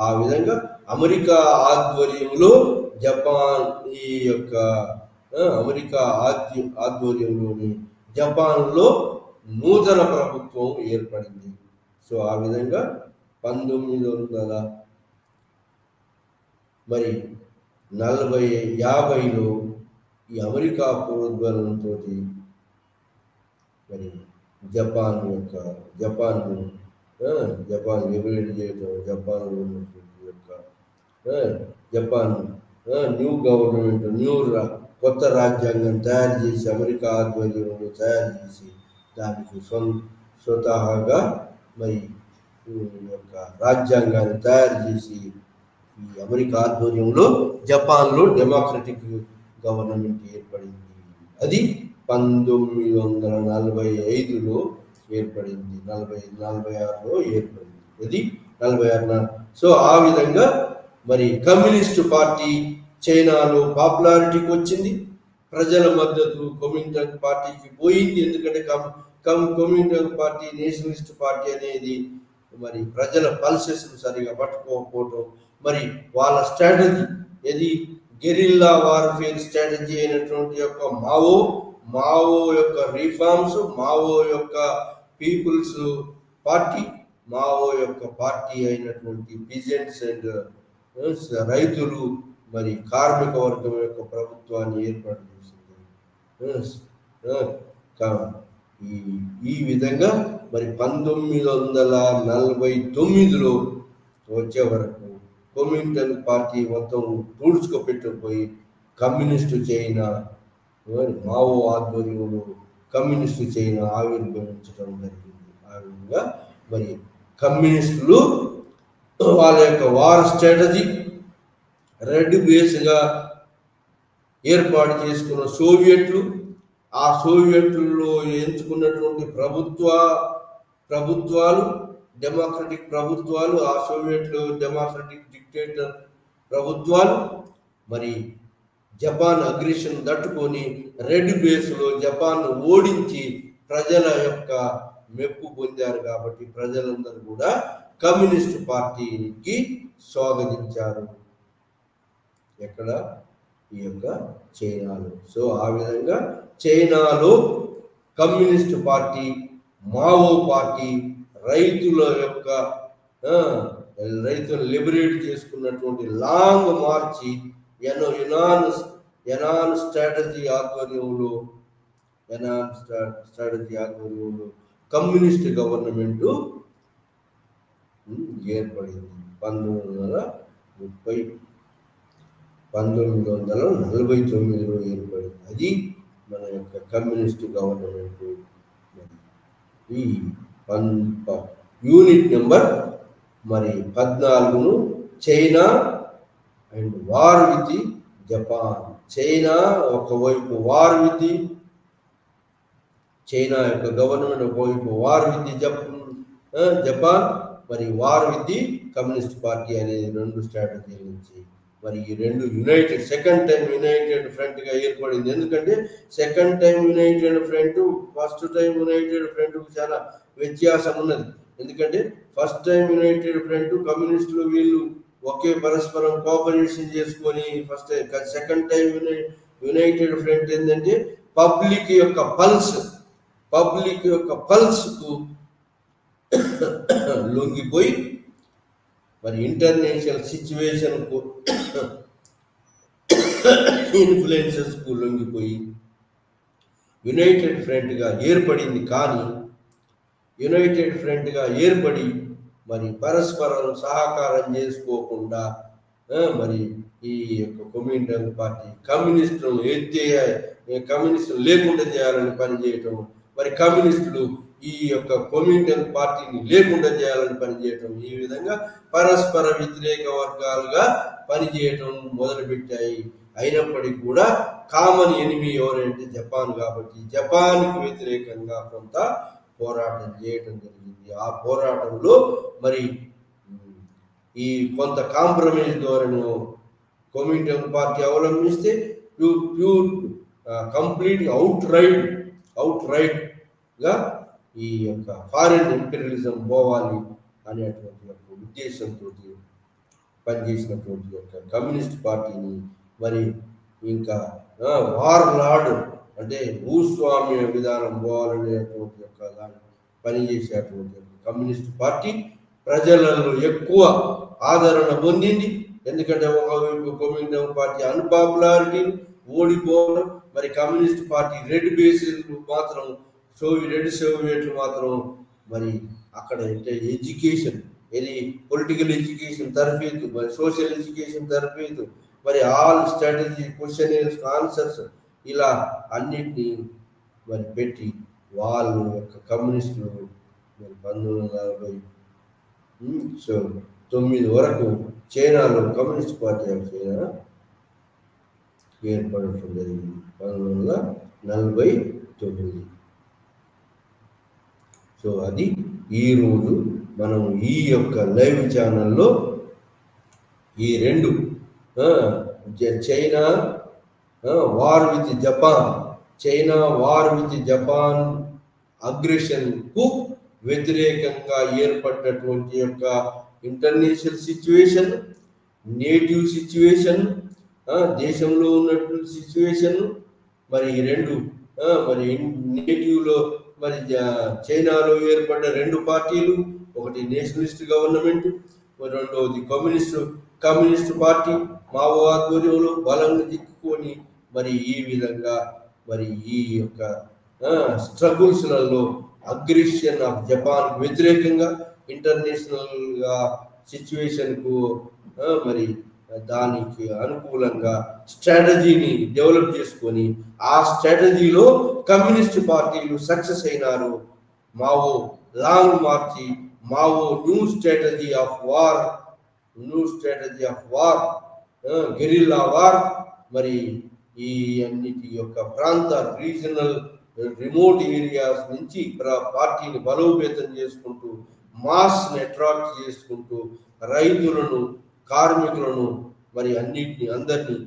ఆ విధంగా అమెరికా ఆధ్వర్యంలో జపాన్ ఈ యొక్క అమెరికా ఆధ్వర్యంలోని జపాన్లో నూతన ప్రభుత్వం ఏర్పడింది. సో ఆ విధంగా 1900 మరి 40-50లో ఈ అమెరికా ప్రోద్బలంతో మరి జపాన్ జపాన్ లిబరేట్ చేయటం, జపాన్లో ఉన్నటువంటి యొక్క జపాన్ న్యూ గవర్నమెంట్ కొత్త రాజ్యాంగం తయారు చేసి అమెరికా ఆధ్వర్యంలో తయారు చేసి దానికి స్వతహాగా మరి ఈ యొక్క రాజ్యాంగాన్ని తయారు చేసి ఈ అమెరికా ఆధ్వర్యంలో జపాన్లో డెమోక్రటిక్ గవర్నమెంట్ ఏర్పడింది. అది 1945లో ఏర్పడింది, 46లో ఏర్పడింది. అది 46. సో ఆ విధంగా మరి కమ్యూనిస్టు పార్టీ చైనాలో పాపులారిటీకి వచ్చింది. ప్రజల మద్దతు కొమింటాంగ్ పార్టీకి పోయింది. ఎందుకంటే కొమింటాంగ్ పార్టీ నేషనలిస్ట్ పార్టీ అనేది మరి ప్రజల పల్సెస్ సరిగా పట్టుకోకపోవటం, మరి వాళ్ళ స్ట్రాటజీ ఏది గెరిల్లా వార్ఫేర్ స్ట్రాటజీ అయినటువంటి యొక్క మావో యొక్క రిఫార్మ్స్, మావో యొక్క పీపుల్స్ పార్టీ, మావో యొక్క పార్టీ అయినటువంటి పీజెంట్స్ అండ్ రైతులు మరి కార్మిక వర్గం యొక్క ప్రభుత్వాన్ని ఏర్పాటు చేసింది. ఈ విధంగా మరి 1949లో వచ్చే వరకు కొమింటాంగ్ పార్టీ మొత్తం తుడుచుకుపెట్టుకుపోయి కమ్యూనిస్టు చైనా మావో ఆధ్వర్యంలో కమ్యూనిస్టు చైనా ఆవిర్భవించడం జరిగింది. ఆ విధంగా మరి కమ్యూనిస్టులు వాళ్ళ యొక్క వార్ స్ట్రాటజీ రెడ్ బేస్గా ఏర్పాటు చేసుకున్న సోవియట్లు, ఆ సోవియట్లలో ఎంచుకున్నటువంటి ప్రభుత్వాలు డెమోక్రటిక్ ప్రభుత్వాలు, ఆ సోవియట్లు డెమోక్రటిక్ డిక్టేటర్ ప్రభుత్వాలు మరి జపాన్ అగ్రెషన్ తట్టుకొని రెడ్ బేస్లో జపాన్ ఓడించి ప్రజల యొక్క మెప్పు పొందారు. కాబట్టి ప్రజలందరూ కూడా కమ్యూనిస్ట్ పార్టీకి స్వాగతించారు. ఎక్కడ? ఈ యొక్క చైనాలో. సో ఆ విధంగా చైనాలో కమ్యూనిస్ట్ పార్టీ, మావో పార్టీ రైతులు లిబరేట్ చేసుకున్నటువంటి లాంగ్ మార్చి ఎనాన్ స్ట్రాటజీ ఆధ్వర్యంలో కమ్యూనిస్ట్ గవర్నమెంట్ ఏర్పడింది. 1949లో ఏర్పడింది. అది మన యొక్క కమ్యూనిస్ట్ గవర్నమెంట్. ఈ యూనిట్ నెంబర్ మరి 14ను China and war with Japan. China ఒకవైపు వార్ విత్ చైనా యొక్క గవర్నమెంట్, ఒకవైపు వార్ విత్ జపాన్, మరి వార్ విత్ కమ్యూనిస్ట్ పార్టీ అనేది రెండు స్ట్రాటజీల నుంచి మరి ఈ రెండు సెకండ్ టైం యునైటెడ్ ఫ్రంట్ గా ఏర్పడింది. ఎందుకంటే second time United front first time United front చాలా వ్యత్యాసం ఉన్నది. ఎందుకంటే ఫస్ట్ టైం యునైటెడ్ ఫ్రంట్ కమ్యూనిస్టులు వీళ్ళు ఒకే పరస్పరం కోఆపరేషన్ చేసుకొని first time. Second time United front ఏంటంటే పబ్లిక్ యొక్క పల్స్కు లొంగిపోయి మరి ఇంటర్నేషనల్ సిచ్యువేషన్కు ఇన్ఫ్లుయెన్సెస్కు లొంగిపోయి యునైటెడ్ ఫ్రంట్గా ఏర్పడింది. కానీ యునైటెడ్ ఫ్రంట్గా ఏర్పడి మరి పరస్పరం సహకారం చేసుకోకుండా మరి ఈ యొక్క కొమింటాంగ్ పార్టీ కమ్యూనిస్టులను కమ్యూనిస్టులు లేకుండా చేయాలని పనిచేయటం, మరి కమ్యూనిస్టులు ఈ యొక్క కొమింటాంగ్ పార్టీని లేకుండా చేయాలని పనిచేయటం, ఈ విధంగా పరస్పర వ్యతిరేక వర్గాలుగా పనిచేయటం మొదలుపెట్టాయి. అయినప్పటికీ కూడా కామన్ ఎనిమీ ఎవరంటే జపాన్. కాబట్టి జపాన్కి వ్యతిరేకంగా కొంత పోరాటం చేయటం జరిగింది. ఆ పోరాటంలో మరి ఈ కొంత కాంప్రమైజ్ ధోరణి కొమింటాంగ్ పార్టీ అవలంబిస్తే ప్యూర్ కంప్లీట్ అవుట్ రైట్ గా ఈ యొక్క ఫారిన్ ఇంపీరియలిజం పోవాలి అనేటువంటి యొక్క ఉద్దేశంతో పనిచేసినటువంటి యొక్క కమ్యూనిస్ట్ పార్టీని మరి ఇంకా వార్లార్డ్ అంటే భూస్వామ్య విధానం పోవాలనేటువంటి యొక్క దాన్ని పనిచేసేటువంటి కమ్యూనిస్ట్ పార్టీ ప్రజలలో ఎక్కువ ఆదరణ పొందింది. ఎందుకంటే ఒకవైపు కొమింటాంగ్ పార్టీ అన్పాపులారిటీ ఓడిపోవడం, మరి కమ్యూనిస్ట్ పార్టీ రెడ్ బేసిస్ మాత్రం సోవియట్లు మాత్రం మరి అక్కడ అంటే ఎడ్యుకేషన్, ఇది పొలిటికల్ ఎడ్యుకేషన్ తరఫీదు, మరి సోషల్ ఎడ్యుకేషన్ తరఫీదు, మరి ఆల్ స్ట్రాటజీ క్వశ్చన్ ఆన్సర్స్ ఇలా అన్నిటినీ మరి పెట్టి వాళ్ళు యొక్క కమ్యూనిస్టులు మరి 1949 వరకు చైనాలో కమ్యూనిస్ట్ పార్టీ ఆఫ్ చైనా ఏర్పడటం జరిగింది 1949. సో అది ఈరోజు మనం ఈ యొక్క లైవ్ ఛానల్లో ఈ రెండు China war with Japan, China war with Japan అగ్రెషన్కు వ్యతిరేకంగా ఏర్పడ్డటువంటి యొక్క ఇంటర్నేషనల్ సిచ్యువేషన్, నేటివ్ సిచ్యువేషన్, దేశంలో ఉన్నటువంటి సిచ్యువేషన్, మరి ఈ రెండు మరి నేటివ్లో మరి చైనాలో ఏర్పడ్డ రెండు పార్టీలు, ఒకటి నేషనలిస్ట్ గవర్నమెంట్, రెండవది కమ్యూనిస్ట్ పార్టీ మావో ఆధ్వర్యంలో బలంగా చిక్కుకొని మరి ఈ విధంగా మరి ఈ యొక్క స్ట్రగుల్స్లలో అగ్రెషన్ ఆఫ్ జపాన్ వ్యతిరేకంగా ఇంటర్నేషనల్గా సిచ్యువేషన్కు మరి దానికి అనుకూలంగా స్ట్రాటజీని డెవలప్ చేసుకొని ఆ స్ట్రాటజీలో కమ్యూనిస్ట్ పార్టీలు సక్సెస్ అయినారు. Mao long March, Mao new strategy of war, guerrilla war, మరి ఈ అన్నిటి యొక్క ప్రాంత రీజనల్ రిమోట్ ఏరియాస్ నుంచి పార్టీని బలోపేతం చేసుకుంటూ మాస్ని అట్రాక్ట్ చేసుకుంటూ రైతులను, కార్మికులను, మరి అందరినీ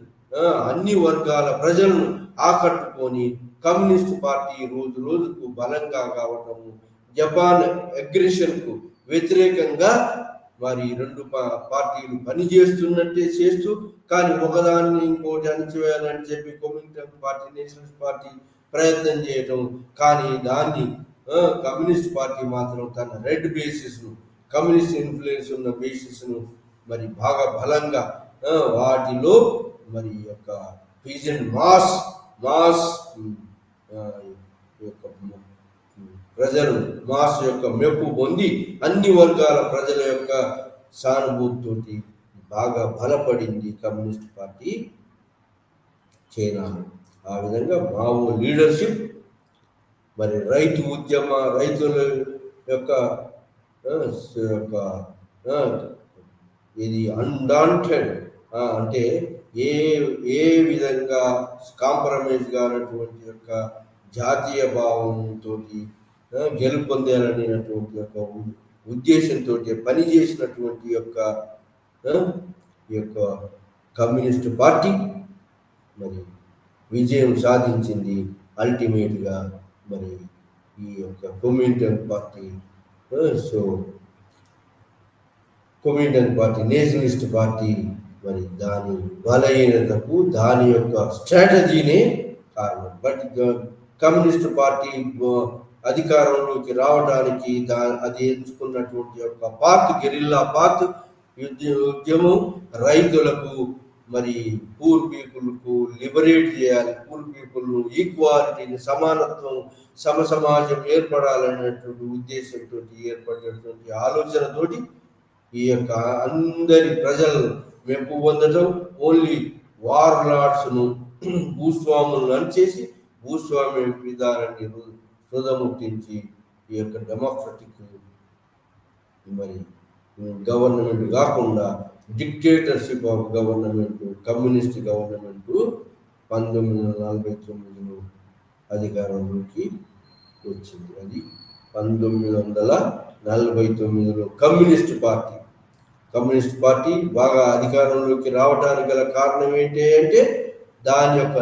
అన్ని వర్గాల ప్రజలను ఆకట్టుకొని కమ్యూనిస్ట్ పార్టీ రోజు రోజుకు బలంగా కావటము, జపాన్ అగ్రెషన్కు వ్యతిరేకంగా మరి రెండు పార్టీలు పనిచేస్తున్నట్టే చేస్తూ కానీ ఒకదాన్ని ఇంకోటి అణిచివేయాలని చెప్పి కమ్యూనిస్ట్ పార్టీ, నేషనలిస్ట్ పార్టీ ప్రయత్నం చేయటం, కానీ దాన్ని కమ్యూనిస్ట్ పార్టీ మాత్రం తన రెడ్ బేసిస్ను, కమ్యూనిస్ట్ ఇన్ఫ్లుయెన్స్ ఉన్న బేసిస్ను మరి బాగా బలంగా వాటిలో మరి యొక్క పీజన్ మాస్ యొక్క ప్రజలు మాస్ యొక్క మెప్పు పొంది అన్ని వర్గాల ప్రజల యొక్క సానుభూతితోటి బాగా బలపడింది కమ్యూనిస్ట్ పార్టీ చైనాలో. ఆ విధంగా మావో లీడర్షిప్, మరి రైతుల యొక్క ఇది అన్డాంటెడ్, అంటే ఏ విధంగా కాంప్రమైజ్ కానటువంటి యొక్క జాతీయ భావంతో గెలుపొందాలనేటువంటి యొక్క ఉద్దేశంతో పనిచేసినటువంటి యొక్క కమ్యూనిస్ట్ పార్టీ మరి విజయం సాధించింది. అల్టిమేట్గా మరి ఈ యొక్క కొమింటన్ పార్టీ, కొమింటన్ పార్టీ నేషనలిస్ట్ పార్టీ మరి దాని బలహీనతకు దాని యొక్క స్ట్రాటజీనే కారణం. బట్ కమ్యూనిస్ట్ పార్టీ అధికారంలోకి రావడానికి అది ఎంచుకున్నటువంటి యొక్క పాత్, గెరిల్లా పాత్ ఉద్యమం, రైతులకు మరి పూర్ పీపుల్కు లిబరేట్ చేయాలి, పూర్ పీపుల్ను ఈక్వాలిటీని, సమానత్వం, సమాజం ఏర్పడాలనేటువంటి ఉద్దేశంతో ఏర్పడినటువంటి ఆలోచనతోటి ఈ యొక్క అందరి ప్రజలు మెప్పు పొందడం, ఓన్లీ వార్ లార్డ్స్ను, భూస్వాములను అనిచేసి భూస్వామ్య విధానాన్ని రుదముట్టించి ఈ యొక్క డెమోక్రటిక్ మరి గవర్నమెంట్ కాకుండా dictatorship of government, communist government 1949లో అధికారంలోకి వచ్చింది. అది 1949లో కమ్యూనిస్ట్ పార్టీ బాగా అధికారంలోకి రావడానికి గల కారణం ఏంటి అంటే దాని యొక్క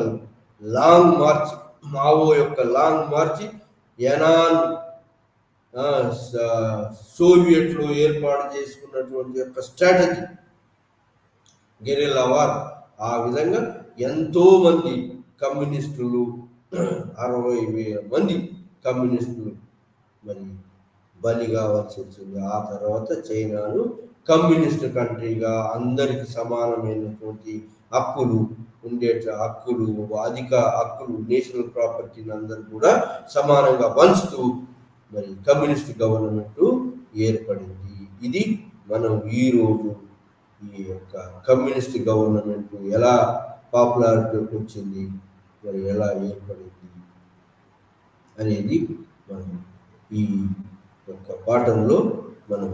లాంగ్ మార్చ్, మావో యొక్క లాంగ్ మార్చి, ఎనాన్ సోవియట్లు ఏర్పాటు చేసుకున్నటువంటి యొక్క స్ట్రాటజీ గెరిల్లా వార్. ఆ విధంగా ఎంతో మంది కమ్యూనిస్టులు, 60,000 మంది కమ్యూనిస్టులు మరి బలి కావాల్సి వచ్చింది. ఆ తర్వాత చైనాను కమ్యూనిస్ట్ కంట్రీగా అందరికి సమానమైనటువంటి హక్కులు హక్కులు, అధిక హక్కులు, నేషనల్ ప్రాపర్టీని అందరూ కూడా సమానంగా పంచుతూ మరి కమ్యూనిస్ట్ గవర్నమెంట్ ఏర్పడింది. ఇది మనం ఈరోజు ఈ యొక్క కమ్యూనిస్ట్ గవర్నమెంట్ ఎలా పాపులారిటీకి వచ్చింది, మరి ఎలా ఏర్పడింది అనేది మనం ఈ యొక్క పాఠంలో మనం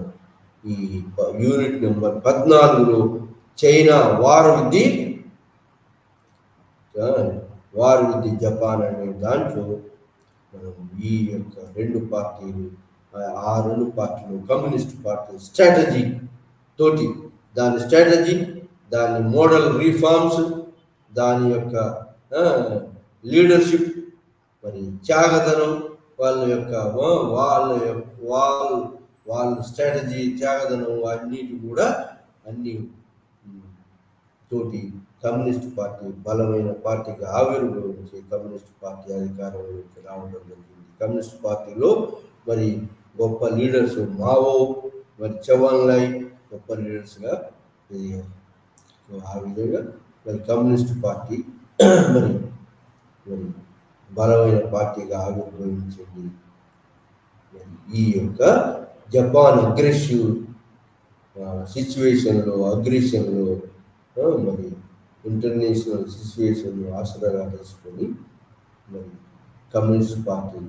ఈ యూనిట్ నెంబర్ 14లో చైనా వార్ విత్ జపాన్ అనే దాంట్లో మనం ఈ యొక్క రెండు పార్టీలు కమ్యూనిస్ట్ పార్టీ స్ట్రాటజీ తోటి దాని మోడల్ రిఫార్మ్స్, దాని యొక్క లీడర్షిప్, మరి త్యాగదనం, వాళ్ళ స్ట్రాటజీ, త్యాగదనం అన్నిటి కూడా అన్ని తోటి కమ్యూనిస్ట్ పార్టీ బలమైన పార్టీగా ఆవిర్భవించి కమ్యూనిస్ట్ పార్టీ అధికారంలోకి రావడం జరిగింది. కమ్యూనిస్ట్ పార్టీలో మరి గొప్ప లీడర్స్ మావో, మరి చవన్లాయ్ గొప్ప లీడర్స్గా ఎదిగారు. ఆ విధంగా మరి కమ్యూనిస్ట్ పార్టీ మరి బలమైన పార్టీగా ఆవిర్భవించింది. ఈ యొక్క జపాన్ అగ్రెసివ్ అగ్రెషన్లో మరి ఇంటర్నేషనల్ సిచ్యువేషన్ను ఆసరాగా తీసుకొని మరి కమ్యూనిస్ట్ పార్టీ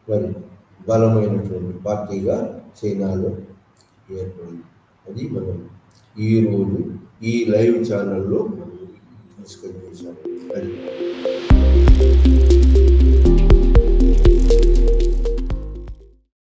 మరి బలమైనటువంటి పార్టీగా చైనాలో ఏర్పడింది. అది మనం ఈరోజు ఈ లైవ్ ఛానల్లో మనం డిస్కస్ చేశాము. అది